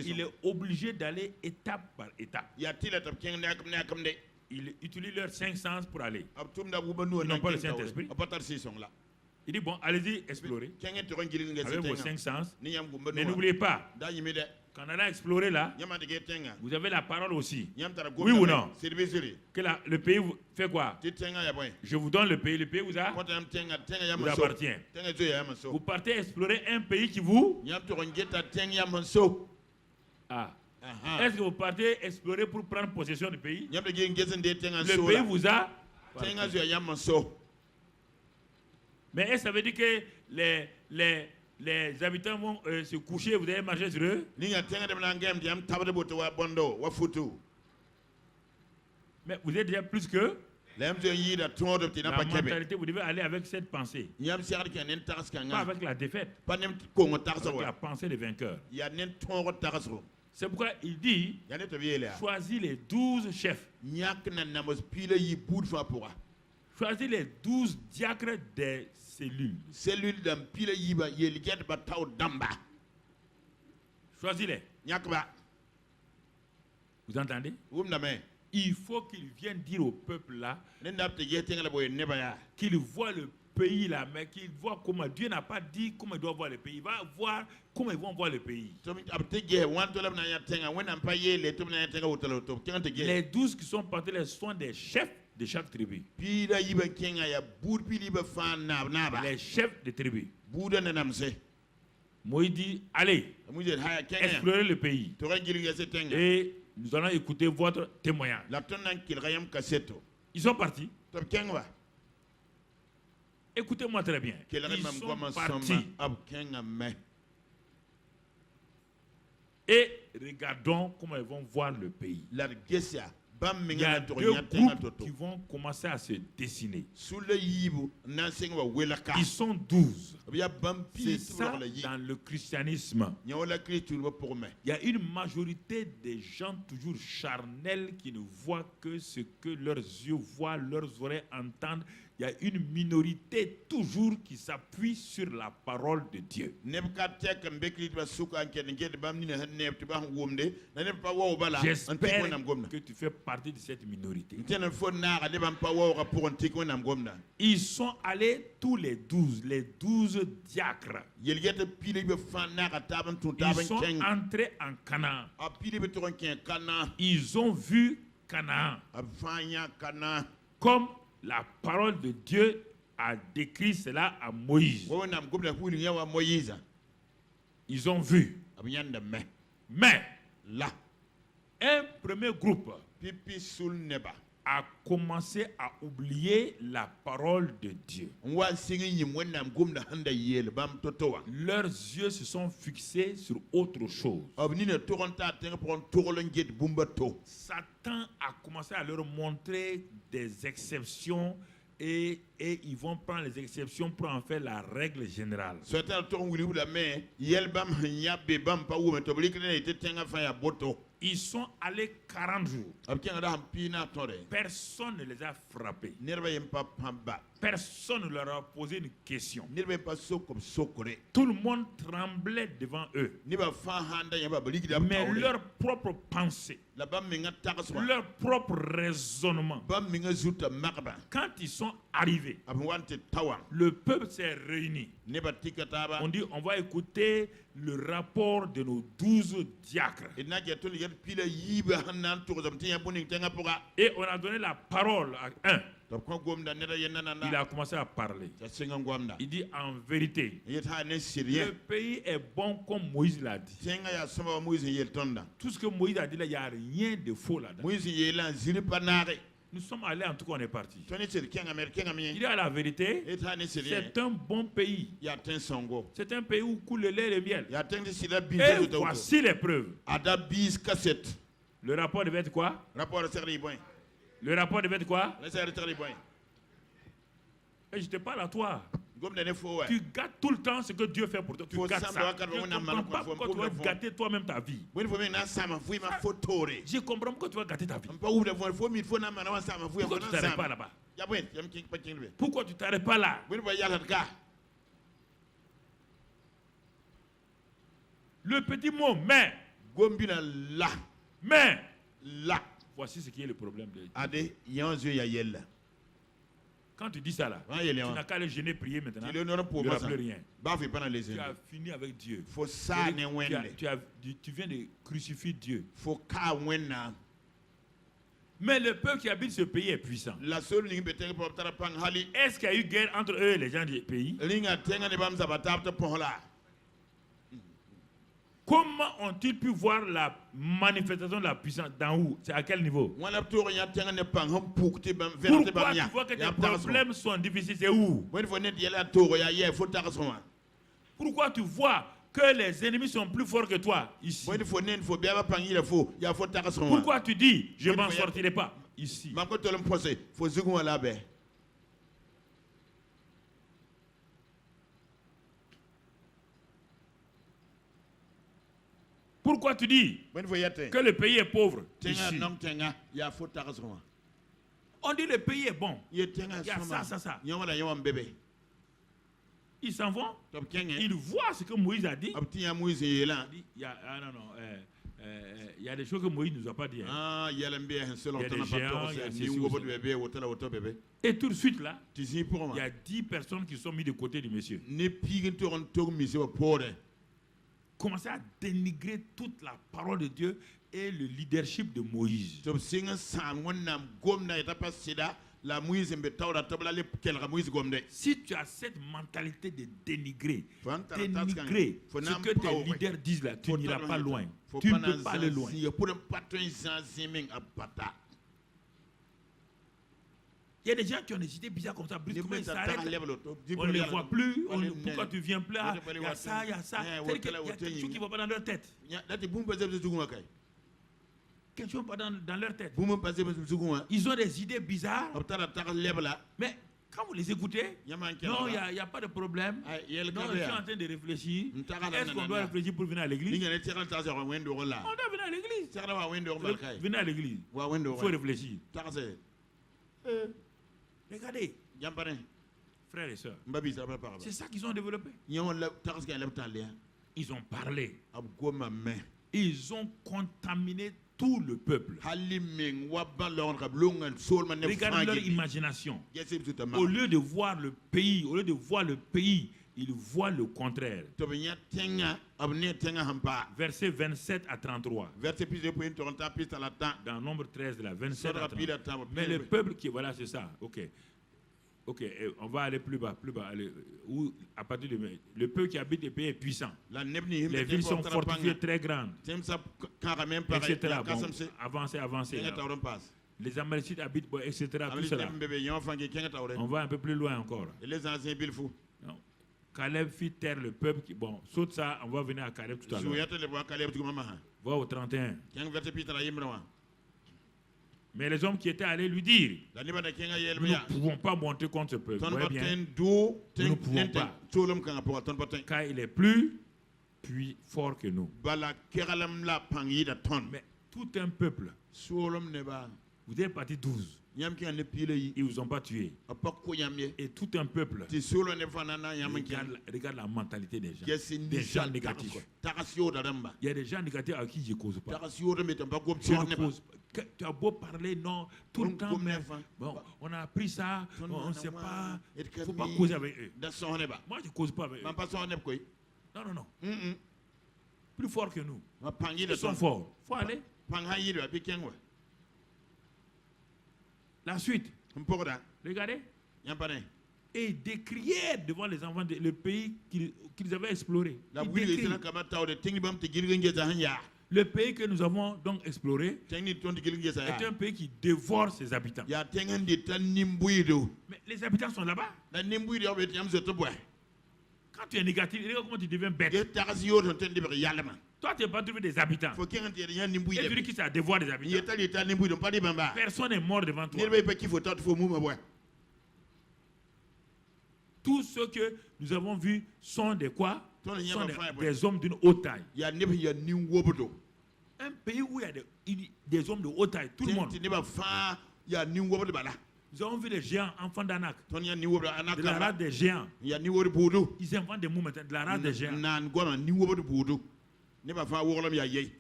il est obligé d'aller étape par étape. Ils utilisent leurs 5 sens pour aller. Ils n'ont pas le Saint-Esprit. Il dit, bon, allez-y, explorez. Avec vos 5 sens. Mais n'oubliez pas, quand on a exploré là, vous avez la parole aussi. Oui ou non? Que le pays fait quoi? Je vous donne le pays vous appartient. Vous partez explorer un pays qui vous... Ah. Est-ce que vous partez explorer pour prendre possession du pays? Le pays vous a... Mais est-ce que ça veut dire que les habitants vont se coucher et vous allez marcher sur eux? Mais vous êtes déjà plus que... La mentalité, vous devez aller avec cette pensée. Pas avec la défaite. Avec la pensée des vainqueurs. C'est pourquoi il dit, choisis les 12 chefs. Choisis les 12 diacres des cellules. Choisis-les. Vous entendez? Il faut qu'ils viennent dire au peuple là qu'ils voient le pays là, mais qu'ils voient comment Dieu n'a pas dit comment ils doivent voir le pays. Il va voir comment ils vont voir le pays. Les 12 qui sont partis là sont des chefs de chaque tribu. Les chefs de tribu. Moïse dit, allez, explorez le pays. Et nous allons écouter votre témoignage. Ils sont partis. Écoutez-moi très bien. Ils sont partis. Et regardons comment ils vont voir le pays. Il y a 2 groupes qui vont commencer à se dessiner. Ils sont 12. C'est ça dans le christianisme. Il y a une majorité des gens toujours charnels qui ne voient que ce que leurs yeux voient, leurs oreilles entendent, il y a une minorité toujours qui s'appuie sur la parole de Dieu. J'espère que tu fais partie de cette minorité. Ils sont allés tous les 12 diacres. Ils sont entrés en Canaan. Ils ont vu Canaan. Comme la parole de Dieu a décrit cela à Moïse. Ils ont vu. Mais là, un premier groupe a commencé à oublier la parole de Dieu. Leurs yeux se sont fixés sur autre chose. Satan a commencé à leur montrer des exceptions et ils vont prendre les exceptions pour en faire la règle générale. Ils sont allés 40 jours. Personne ne les a frappés. Personne ne leur a posé une question. Tout le monde tremblait devant eux. Mais leur propre pensée, leur propre raisonnement, quand ils sont arrivés, le peuple s'est réuni. On dit, on va écouter le rapport de nos 12 diacres. Et on a donné la parole à un. Il a commencé à parler. Il dit en vérité, le pays est bon comme Moïse l'a dit. Tout ce que Moïse a dit là, il n'y a rien de faux là-dedans. Nous sommes allés, en tout cas on est parti. Il dit à la vérité, c'est un bon pays. C'est un pays où coule le lait et le miel. Et voici les preuves. Le rapport devait être quoi? Le rapport devait être quoi? Et je te parle à toi. Tu gâtes tout le temps ce que Dieu fait pour toi. Tu gâtes ça. Je ne comprends pas pourquoi tu vas gâter toi-même ta vie. Je comprends pourquoi tu vas gâter ta vie. Pourquoi tu ne t'arrêtes pas là-bas? Pourquoi tu ne t'arrêtes pas là? Le petit mot mais. Mais. Voici ce qui est le problème de Dieu. Quand tu dis ça là, tu n'as qu'à aller gêner, prier maintenant. Tu n'auras plus rien. Tu as fini avec Dieu. Tu viens de crucifier Dieu. Mais le peuple qui habite ce pays est puissant. Est-ce qu'il y a eu guerre entre eux et les gens du pays? Comment ont-ils pu voir la manifestation de la puissance d'en haut? C'est à quel niveau? Pourquoi tu vois que tes problèmes sont difficiles? C'est où? Pourquoi tu vois que les ennemis sont plus forts que toi ici? Pourquoi tu dis je ne m'en sortirai pas ici? Pourquoi tu dis que le pays est pauvre ici? On dit le pays est bon. Il y a ça. Ils s'en vont. Ils voient ce que Moïse a dit. Il y a des choses que Moïse ne nous a pas dit. Il y a des géants, et tout de suite là, il y a 10 personnes qui sont mises de côté du monsieur. Commencer à dénigrer toute la parole de Dieu et le leadership de Moïse. Si tu as cette mentalité de dénigrer ce que tes leaders disent là, tu n'iras pas loin. Tu ne peux pas aller loin. Il y a des gens qui ont des idées bizarres comme ça, brusquement ils s'arrêtent, on ne les voit plus, pourquoi tu viens plus là, il y a ça. C'est-à-dire qu'il y a quelque chose qui ne va pas dans leur tête. Quelque chose ne va pas dans leur tête. Ils ont des idées bizarres, mais quand vous les écoutez, non, il n'y a pas de problème. Non, je suis en train de réfléchir. Est-ce qu'on doit réfléchir pour venir à l'église? On doit venir à l'église. Venez à l'église. Il faut réfléchir. Regardez, Frères et sœurs, c'est ça qu'ils ont développé. Ils ont parlé. Ils ont contaminé tout le peuple. Regardez leur imagination. Au lieu de voir le pays, ils voient le contraire. Verset 27 à 33. Dans Nombre 13, de la 27 à 33. Mais le peuple qui... Voilà, c'est ça. Ok, on va aller plus bas. Allez, à partir de... Le peuple qui habite les pays est puissant. Les villes sont fortifiées, très grandes. Etc. Bon, avancez. Les Amalécites habitent, etc. Tout cela. On va un peu plus loin encore. Non. Caleb fit taire le peuple qui... Bon, saute ça, on va venir à Caleb tout à l'heure. Va au 31. Mais les hommes qui étaient allés lui dire, nous ne pouvons pas monter contre ce peuple. Vous voyez bien, nous ne pouvons pas. Car il est plus fort que nous. Mais tout un peuple, vous êtes parti 12. Ils ne vous ont pas tué. Et tout un peuple, regarde la mentalité des gens. Des gens négatifs. Il y a des gens négatifs à qui je ne cause pas. Tu as beau parler, non, tout le temps, mais bon, on a appris ça, on ne sait pas, il ne faut pas causer avec eux. Moi, je ne cause pas avec eux. Non. Plus fort que nous. Ils sont forts. Il faut aller. La suite. Regardez. Et ils décrièrent devant les enfants le pays qu'ils avaient exploré. Le pays que nous avons donc exploré est un pays qui dévore ses habitants. Mais les habitants sont là-bas. Quand tu es négatif, regarde comment tu deviens bête. Toi, tu n'as pas trouvé des habitants. Et tu dis que ça dévore des habitants. Personne n'est mort devant toi. Tous ceux que nous avons vus sont des quoi? Sont des hommes d'une haute taille. Un pays où il y a des hommes de haute taille, tout le monde. Nous avons vu des géants, enfants d'Anak. De la race des géants. Ils inventent des mots maintenant, de la race des géants.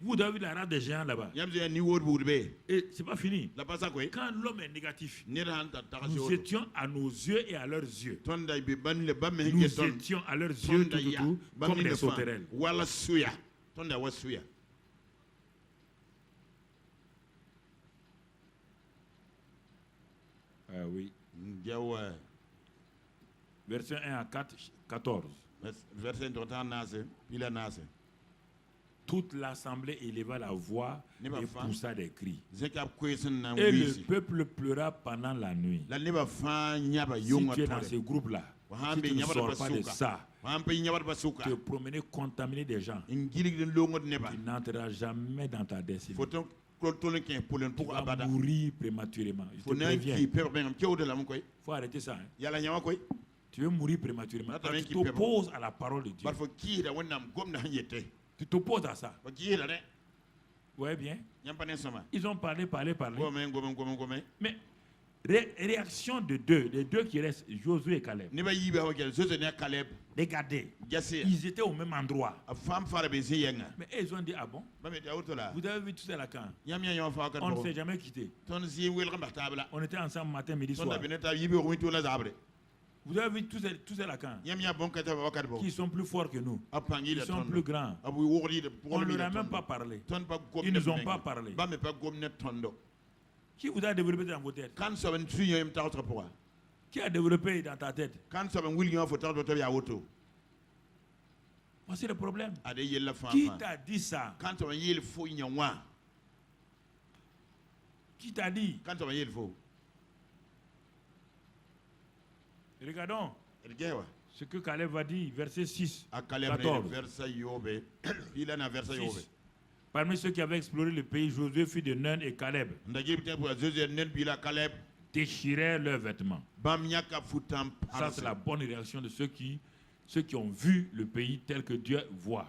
Vous avez vu la race des géants là-bas. Et c'est pas fini. Quand l'homme est négatif, nous étions à nos yeux et à leurs yeux. Nous étions à leurs yeux tout, comme des sauterelles. Ah oui. Verset 1 à 14. Toute l'assemblée éleva la voix et poussa des cris. Et le peuple pleura pendant la nuit. Si tu es dans ce groupe-là, si tu ne sors pas de ça, te promener, contaminer des gens, tu n'entreras jamais dans ta destinée. Tu vas mourir prématurément. Je te préviens. Il faut arrêter ça. Tu veux mourir prématurément. Tu t'opposes à la parole de Dieu. Tu t'opposes à ça. Vous voyez bien? Ils ont parlé. Mais réaction de deux, les deux qui restent, Josué et Caleb. Regardez, ils étaient au même endroit. Mais ils ont dit, ah bon? Vous avez vu tout ça là quand? On ne s'est jamais quitté. On était ensemble matin, midi, soir. Vous avez vu tous ces Lacans qui sont plus forts que nous, qui sont plus grands. On ne leur a même pas parlé. Ils ne nous ont pas parlé. Qui vous a développé dans vos têtes? Qui a développé dans ta tête? Voici le problème. Qui t'a dit ça? Qui t'a dit? Regardons ce que Caleb va dire, verset 6, 14. 6. Parmi ceux qui avaient exploré le pays, Josué fils de Nun et Caleb déchirèrent leurs vêtements. Ça, c'est la bonne réaction de ceux qui ceux qui ont vu le pays tel que Dieu voit.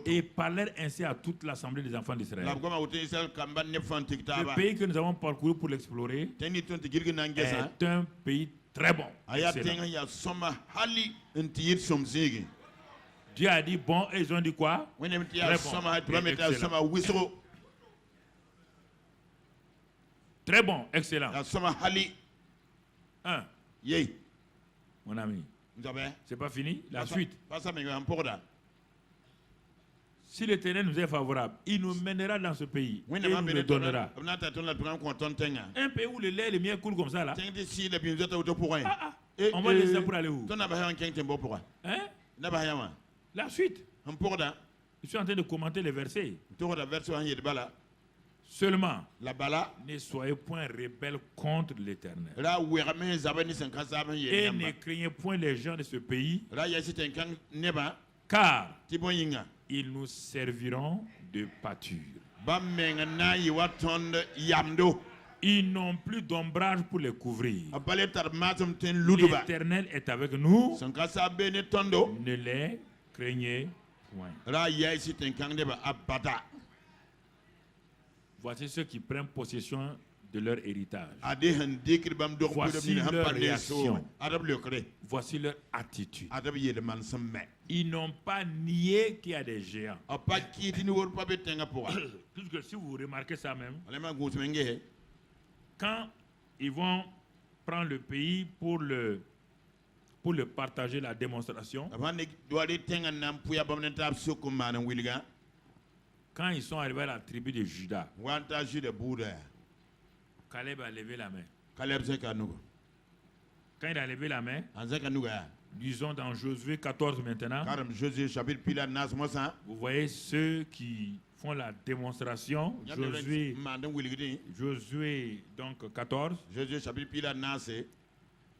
Et parlèrent ainsi à toute l'assemblée des enfants d'Israël. Le pays que nous avons parcouru pour l'explorer est un pays très bon. Dieu a dit bon et ils ont dit quoi? Très bon. Très bon, excellent. Mon ami, c'est pas fini. La suite. Si l'Éternel nous est favorable, il nous mènera dans ce pays et il nous le donnera. Un pays où le lait et le miel coulent comme ça là. On va laisser ça pour aller où? Hein? La suite. Je suis en train de commenter les versets. Seulement, ne soyez point rebelles contre l'Éternel. Et ne craignez point les gens de ce pays, car ils nous serviront de pâture. Ils n'ont plus d'ombrage pour les couvrir. L'Éternel est avec nous. Ne les craignez point. Voici ceux qui prennent possession de leur héritage. Voici leur réaction. Voici leur attitude. Ils n'ont pas nié qu'il y a des géants. Puisque si vous remarquez ça même, quand ils vont prendre le pays pour le partager, la démonstration, quand ils sont arrivés à la tribu de Juda, Caleb a levé la main. Quand il a levé la main, disons dans Josué 14 maintenant, vous voyez ceux qui font la démonstration. Josué donc 14.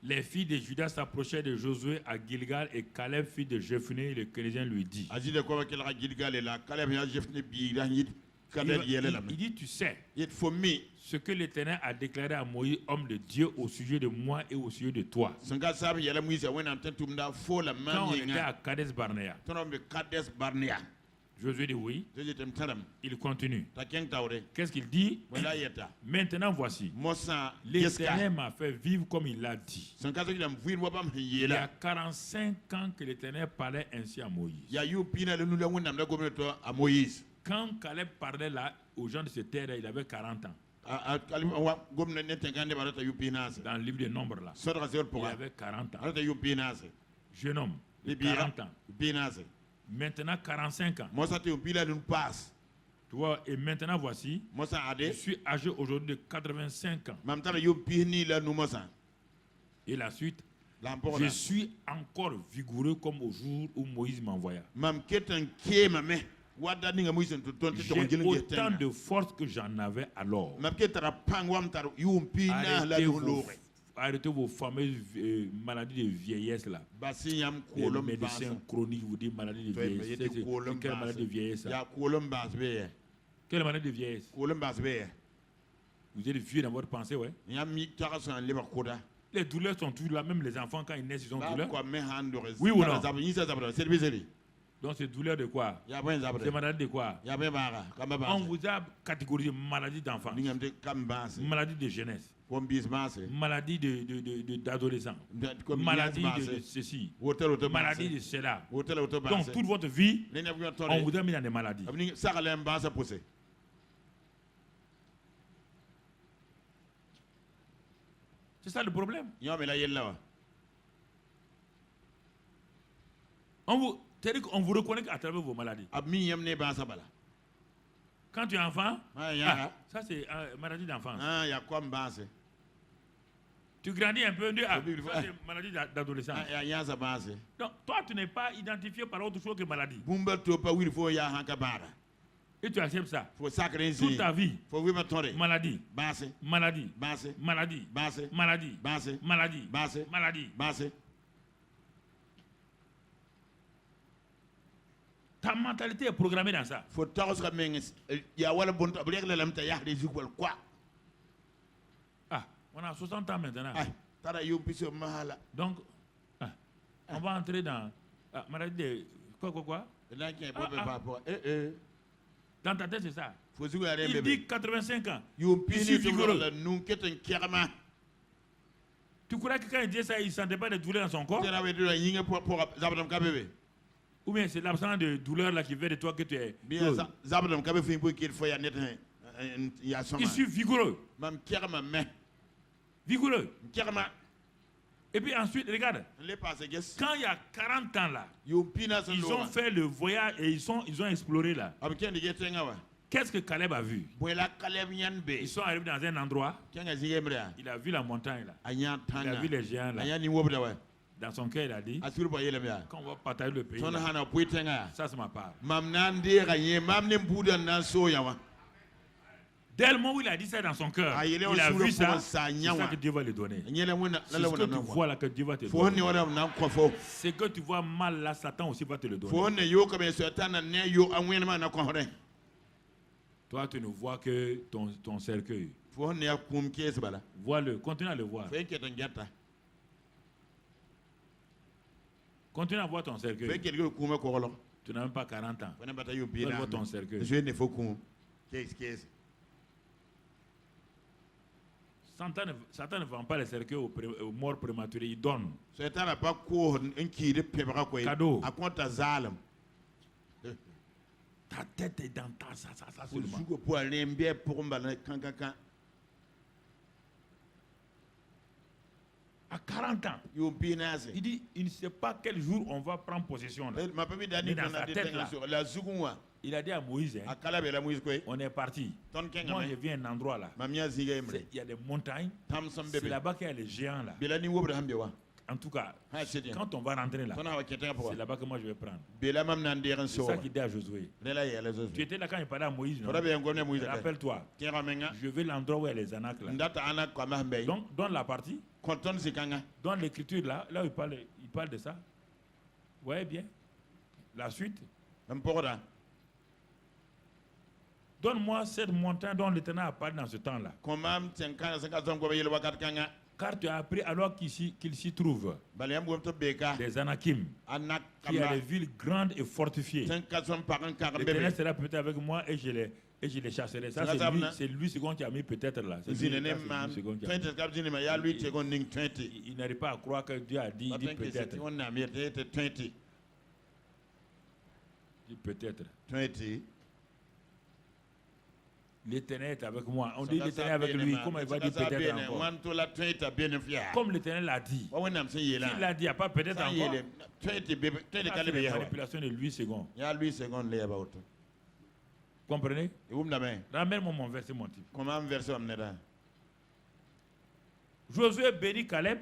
Les filles de Juda s'approchaient de Josué à Gilgal et Caleb, fils de Jephné, le Kénézien, lui dit. Il dit, tu sais, ce que l'Éternel a déclaré à Moïse, homme de Dieu, au sujet de moi et au sujet de toi. Quand on était à Kades Barnea. Josué dit oui. Il continue. Qu'est-ce qu'il dit? Maintenant voici. L'Éternel m'a fait vivre comme il l'a dit. Il y a 45 ans que l'Éternel parlait ainsi à Moïse. Quand Caleb parlait là aux gens de cette terre, il avait 40 ans. Dans le livre des Nombres là. Il avait 40 ans. Jeune homme, 40 ans. Maintenant 45 ans. Tu vois, et maintenant voici, je suis âgé aujourd'hui de 85 ans. Et la suite, je suis encore vigoureux comme au jour où Moïse m'envoya. J'ai autant de force que j'en avais alors. Arrêtez vos fameuses maladies de vieillesse là. Les médecins chroniques vous disent maladie de vieillesse. Quelle maladie de vieillesse? Quelle maladie de vieillesse? Vous êtes vieux dans votre pensée, ouais. Les douleurs sont toujours là, même les enfants quand ils naissent, ils ont douleur. Oui ou non? Donc c'est douleur de quoi? C'est maladie de quoi? On vous a catégorisé maladie d'enfant, maladie de jeunesse, maladie d'adolescent, maladie de ceci, maladie de cela. Donc toute votre vie, on vous a mis dans des maladies. C'est ça le problème. C'est-à-dire qu'on vous reconnaît à travers vos maladies. Quand tu es enfant, ça c'est maladie d'enfance. Tu grandis un peu, ça c'est maladie d'adolescence. Donc toi tu n'es pas identifié par autre chose que maladie. Et tu acceptes ça. Toute ta vie. Maladie. Maladie. Maladie. Maladie. Maladie. Maladie. Ta mentalité est programmée dans ça. Ah, on a 60 ans maintenant. Donc, On va entrer dans quoi? Dans ta tête, c'est ça. Il dit 85 ans. Il suis vigoureux. Tu crois que quand il disait ça, il ne sentait pas de douleur dans son corps? Ou bien c'est l'absence de douleur là qui fait de toi que tu es. Il suis vigoureux. Vigoureux. Et puis ensuite, regarde, quand il y a 40 ans là, ils ont fait le voyage et ils ont exploré là. Qu'est-ce que Caleb a vu? Ils sont arrivés dans un endroit, il a vu la montagne là, il a vu les géants là. Dans son cœur, il a dit, quand on va partager le pays, là, ça c'est ma part. Dès le moment où il a dit ça dans son cœur, il a vu ça, c'est ça que Dieu va lui donner. C'est ce que tu vois là que Dieu va te donner. Ce que tu vois mal là, Satan aussi va te le donner. Toi, tu ne vois que ton cercueil. Vois-le, continue à le voir. Continue à voir ton cercueil. Tu n'as même pas 40 ans. Tu vois ton cercueil. Satan ne vend pas les cercueils aux morts prématurés, il donne. Cadeau. Ta tête est dans ça seulement. À 40 ans, il dit, il ne sait pas quel jour on va prendre possession. Là. Mais dans sa tête, là, il a dit à Moïse, on est parti. Moi, je viens à un endroit là. Il y a des montagnes. C'est là-bas qu'il y a les géants là. En tout cas, quand on va rentrer là, c'est là-bas que moi je vais prendre. C'est ça qu'il dit à Josué. Tu étais là quand il parlait à Moïse, non? Rappelle-toi, je vais l'endroit où il y a les Anak là. Donc, dans la partie, dans l'écriture là où il parle de ça, vous voyez bien, la suite. Donne-moi cette montagne dont l'Éternel a parlé dans ce temps-là. Car tu as appris alors qu'il s'y trouve des Anakim, qui a des villes grandes et fortifiées. L'Éternel sera peut-être avec moi et je les chasserai. Ça, c'est lui second qui a mis peut-être là. Il n'arrive pas à croire que Dieu a dit, il dit peut-être. Il dit peut-être. L'Éternel est avec moi. On dit l'Éternel est avec lui. Comment il va dire peut-être encore? Comme l'Éternel l'a dit. S'il l'a dit, il n'y a pas peut-être encore. C'est la manipulation de lui second. Comprenez? Ramène-moi mon verset, mon type. Josué bénit Caleb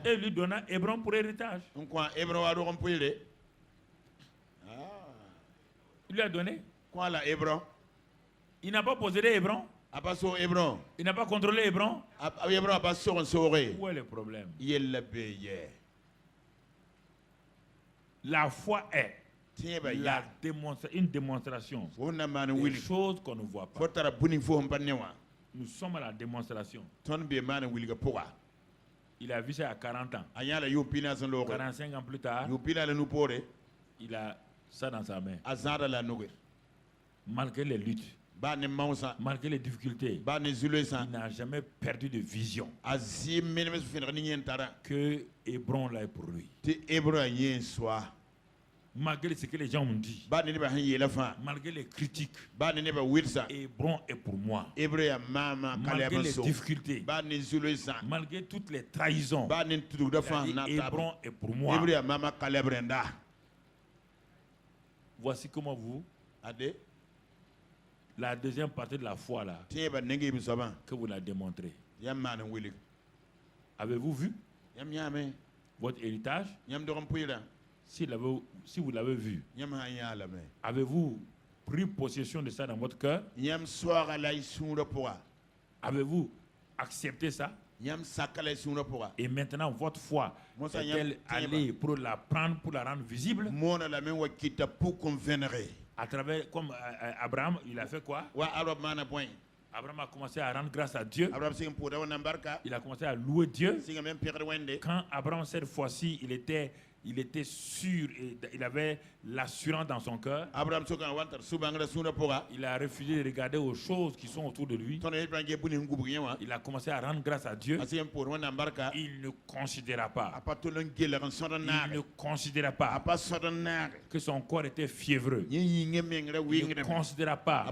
et lui donna Hébron pour héritage. Il lui a donné. Il n'a pas possédé Hébron. Il n'a pas contrôlé Hébron. Où est le problème? La foi est une démonstration des choses qu'on ne voit pas. Nous sommes à la démonstration. Il a vu ça à 40 ans. 45 ans plus tard, il a ça dans sa main. Malgré les luttes, malgré les difficultés, il n'a jamais perdu de vision que Hébron là est pour lui. Malgré ce que les gens ont dit, malgré les critiques, Hébron est pour moi. Malgré les difficultés, malgré toutes les trahisons, Hébron est pour moi. Voici comment vous, la deuxième partie de la foi là, que vous la démontrez. Avez-vous vu votre héritage? Si vous l'avez vu, avez-vous pris possession de ça dans votre cœur? Avez-vous accepté ça? Et maintenant, votre foi est-elle allée pour la prendre, pour la rendre visible? À travers, comme Abraham, il a fait quoi? Abraham a commencé à rendre grâce à Dieu. Il a commencé à louer Dieu. Quand Abraham, cette fois-ci, il était sûr et il avait l'assurance dans son cœur. Il a refusé de regarder aux choses qui sont autour de lui. Il a commencé à rendre grâce à Dieu. Il ne considéra pas. Il ne considéra pas que son corps était fiévreux. Il ne considéra pas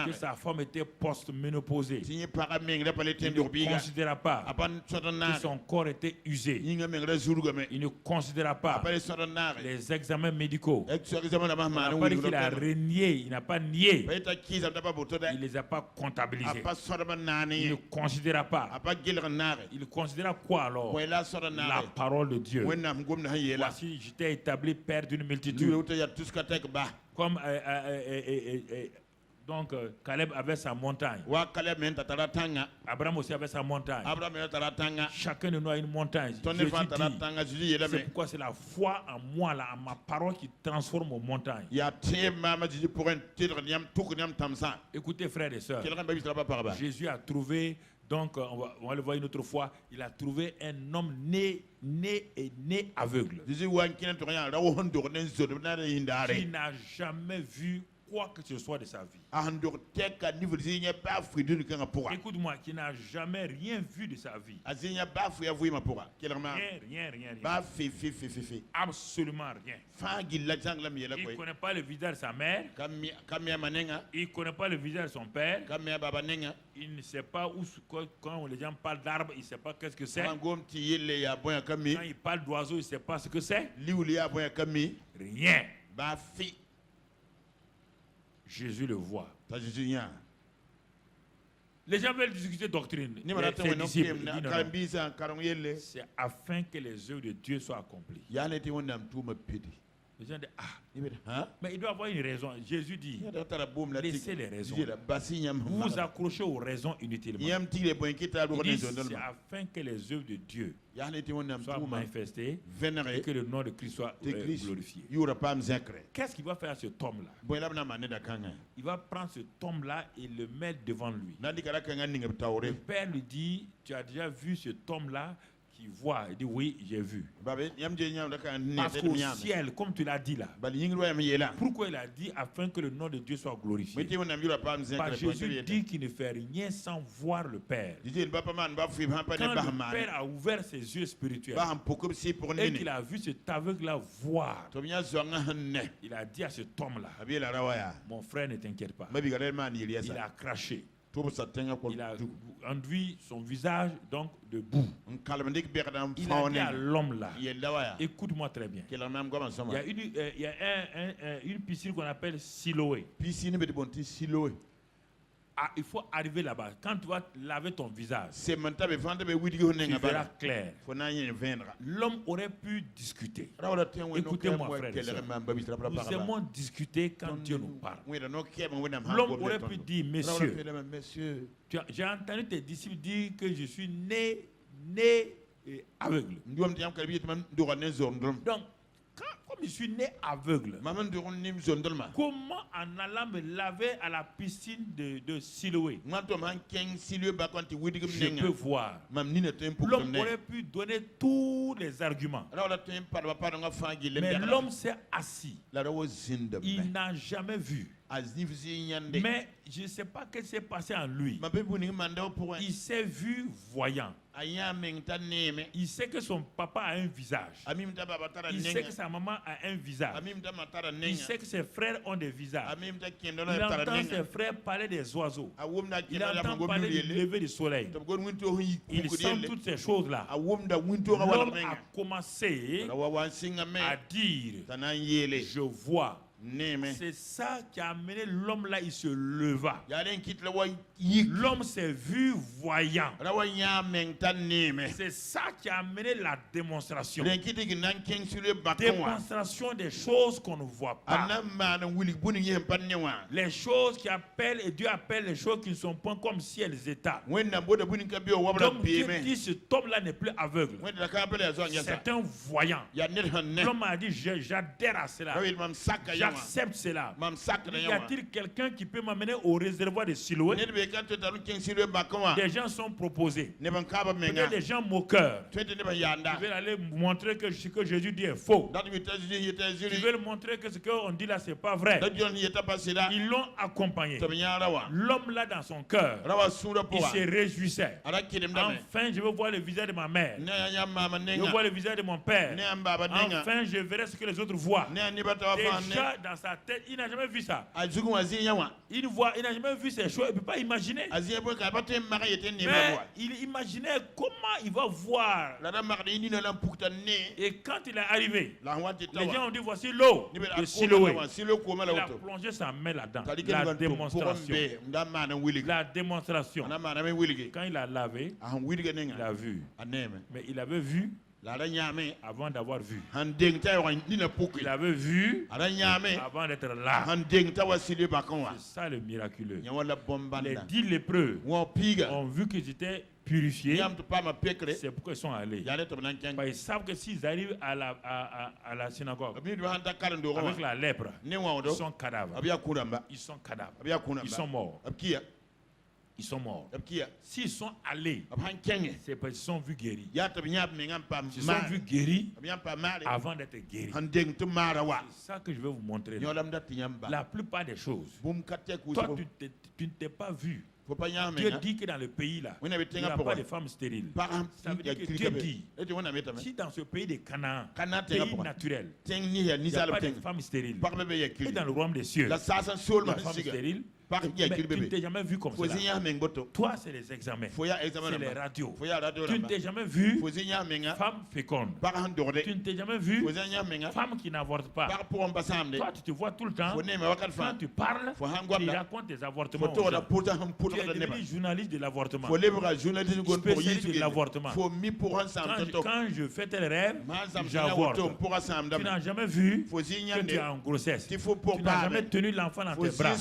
que sa femme était post-ménopausée. Il ne considéra pas que son corps était usé. Il ne considéra pas les examens médicaux. Il n'a pas dit qu'il a renié, il n'a pas nié. Il ne les a pas comptabilisés. Il ne considéra pas. Il considéra quoi alors? La parole de Dieu. Voici, je t'ai établi père d'une multitude. Comme donc Caleb avait sa montagne. Abraham aussi avait sa montagne. Chacun de nous a une montagne. C'est pourquoi c'est la foi en moi, là, en ma parole qui transforme aux montagnes. Écoutez frères et sœurs, Jésus a trouvé, donc on va le voir une autre fois, il a trouvé un homme né aveugle. Qui n'a jamais vu quoi que ce soit de sa vie. Écoute-moi, qui n'a jamais rien vu de sa vie. Rien. Absolument rien. Il ne connaît pas le visage de sa mère. Il ne connaît pas le visage de son père. Il ne sait pas où, quand les gens parlent d'arbres, il ne sait pas qu'est-ce que c'est. Quand il parle d'oiseaux, il ne sait pas ce que c'est. Rien. Jésus le voit. Les gens veulent discuter doctrine. C'est afin que les œuvres de Dieu soient accomplies. Les gens disent, mais il doit avoir une raison. Jésus dit, laissez les raisons. Vous vous accrochez aux raisons inutilement. Il dit, c'est afin que les œuvres de Dieu soient manifestées et que le nom de Christ soit glorifié. Qu'est-ce qu'il va faire à cet homme-là? Il va prendre cet homme-là et le mettre devant lui. Le Père lui dit, tu as déjà vu cet homme-là? Il voit, il dit oui, j'ai vu. Parce qu'au ciel, comme tu l'as dit là, pourquoi il a dit afin que le nom de Dieu soit glorifié? Parce que Jésus dit qu'il ne fait rien sans voir le Père. Quand le Père a ouvert ses yeux spirituels et qu'il a vu cet aveugle-là voir, il a dit à cet homme-là, mon frère, ne t'inquiète pas. Il a craché. Il a enduit son visage donc de boue. Il a dit à l'homme là, écoute-moi très bien. Il y a une piscine qu'on appelle Siloé. Il faut arriver là-bas. Quand tu vas laver ton visage, tu verras clair. L'homme aurait pu discuter. Écoutez-moi, frère et sœur. Nous aimons discuter quand Dieu nous parle. L'homme aurait pu dire, messieurs, j'ai entendu tes disciples dire que je suis né aveugle. Donc, comme je suis né aveugle, comment en allant me laver à la piscine de Siloé, je peux voir? L'homme aurait pu donner tous les arguments. Mais l'homme s'est assis. Il n'a jamais vu. Mais je ne sais pas ce qui s'est passé en lui. Il s'est vu voyant. Il sait que son papa a un visage. Il sait que sa maman a un visage. Il sait que ses frères ont des visages. Il entend ses frères parler des oiseaux. Il entend parler du lever du soleil. Il sent toutes ces choses-là. L'homme a commencé à dire, je vois. C'est ça qui a amené l'homme là, il se leva. L'homme s'est vu voyant. C'est ça qui a amené la démonstration. Démonstration des choses qu'on ne voit pas. Les choses qui appellent, et Dieu appelle les choses qui ne sont pas comme si elles étaient. Donc Dieu dit, cet homme là n'est plus aveugle. C'est un voyant. L'homme a dit, j'adhère à cela. j'accepte cela. Y a-t-il quelqu'un qui peut m'amener au réservoir de Siloé? Des gens sont proposés. Peut-être des gens moqueurs. Ils veulent aller montrer que ce que Jésus dit est faux. Ils veulent montrer que ce qu'on dit là, c'est pas vrai. Ils l'ont accompagné. L'homme là dans son cœur, il se réjouissait. Enfin, je veux voir le visage de ma mère. Je veux voir le visage de mon père. Enfin, je verrai ce que les autres voient. Déjà dans sa tête, il n'a jamais vu ça. Il n'a jamais vu ces choses. Il ne peut pas imaginer. Mais il imaginait comment il va voir. Et quand il est arrivé, les gens ont dit voici l'eau de Siloé. Il a plongé sa main là-dedans. La démonstration. La démonstration. Quand il a lavé, il a vu. Mais il avait vu avant d'avoir vu. Il avait vu avant d'être là. C'est ça le miraculeux. Les 10 lépreux ont vu qu'ils étaient purifiés. C'est pourquoi ils sont allés. Ils savent que s'ils arrivent à la synagogue avec la lèpre, ils sont cadavres. Ils sont cadavres. Ils sont morts. Ils sont morts. S'ils sont allés, c'est parce qu'ils sont vus guéris. Ils sont vus guéris avant d'être guéris. C'est ça que je vais vous montrer. La plupart des choses, toi, tu ne t'es pas vu. Dieu dit que dans le pays là, il n'y a pas de femmes stériles. Ça veut dire que Dieu dit, si dans ce pays de Canaan, pays naturel, il n'y a pas de femmes stériles. Et dans le royaume des cieux, il y a des femmes stériles. Mais tu ne t'es jamais vu comme ça. Toi, c'est les examens. C'est les radios. Tu ne t'es jamais vu femme féconde. Tu ne t'es jamais vu femme qui n'avorte pas. Toi, tu te vois tout le temps. Quand tu parles, tu racontes des avortements. Tu es devenu journaliste de l'avortement. Spécialiste de l'avortement. Quand je fais tel rêve, j'avorte. Tu n'as jamais vu que tu es en grossesse. Tu n'as jamais tenu l'enfant dans tes bras.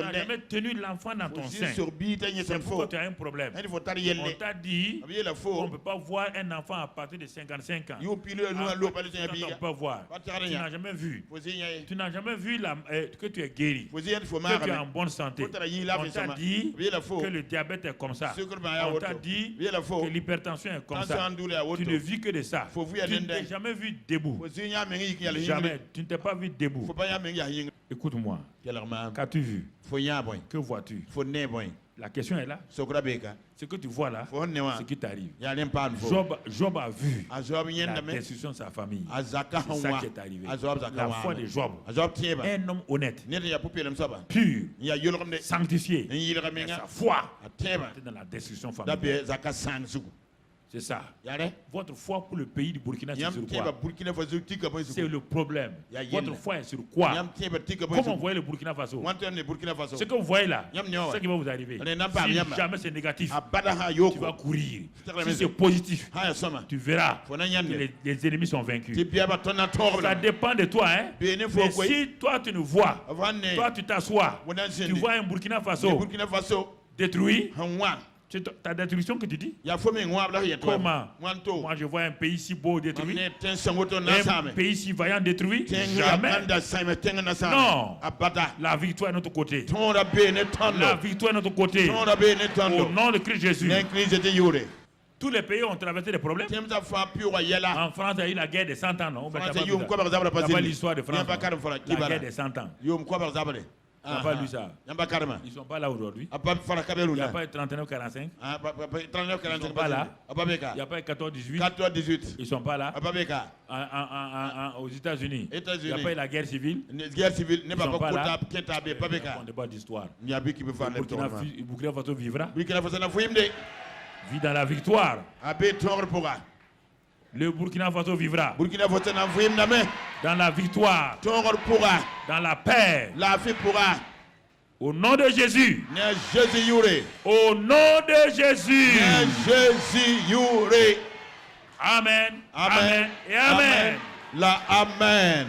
Tu n'as jamais tenu l'enfant dans ton sein. C'est pourquoi tu as un problème. On t'a dit qu'on ne peut pas voir un enfant à partir de 55 ans. On peut voir. Tu n'as jamais vu. Tu n'as jamais vu que tu es guéri. Que tu es en bonne santé. On t'a dit que le diabète est comme ça. On t'a dit que l'hypertension est comme ça. Tu ne vis que de ça. Tu ne t'es jamais vu debout. Jamais. Tu ne t'es pas vu debout. Écoute-moi. Qu'as-tu vu? Que vois-tu? La question est là. Ce que tu vois là, ce qui t'arrive. Job a vu la destruction de sa famille. C'est ça qui est arrivé. La foi de Job. Un homme honnête, pur, sanctifié. Sa foi était dans la destruction familiale. C'est ça. Votre foi pour le pays du Burkina, c'est sur quoi? C'est le problème. Votre foi est sur quoi? Comment vous voyez le Burkina Faso? Ce que vous voyez là, ce qui va vous arriver. Si jamais c'est négatif, tu vas courir. Si c'est positif, tu verras que les ennemis sont vaincus. Ça dépend de toi. Mais si toi tu nous vois, toi tu t'assois, tu vois un Burkina Faso détruit, ta destruction que tu dis? Comment? Moi je vois un pays si beau détruit, un pays si vaillant détruit. Jamais. Non. La victoire est de notre côté. La victoire est de notre côté. Au nom de Christ Jésus. Tous les pays ont traversé des problèmes. En France, il y a eu la guerre des 100 ans. Non? Pas l'histoire de France. La guerre des 100 ans. Tu n'as pas lu ça. Ils ne sont pas là aujourd'hui. Il n'y a pas eu 39-45. Ils ne sont pas là. Il n'y a pas eu 14-18. Ils ne sont pas là. Aux États-Unis, il n'y a pas eu la guerre civile. Ils ne sont pas là. On débat d'histoire. Burkina Faso vivra. Vit dans la victoire. Le Burkina Faso vivra. Dans la victoire. Dans la paix. Au nom de Jésus. Au nom de Jésus. Amen. Amen. Et amen. Amen.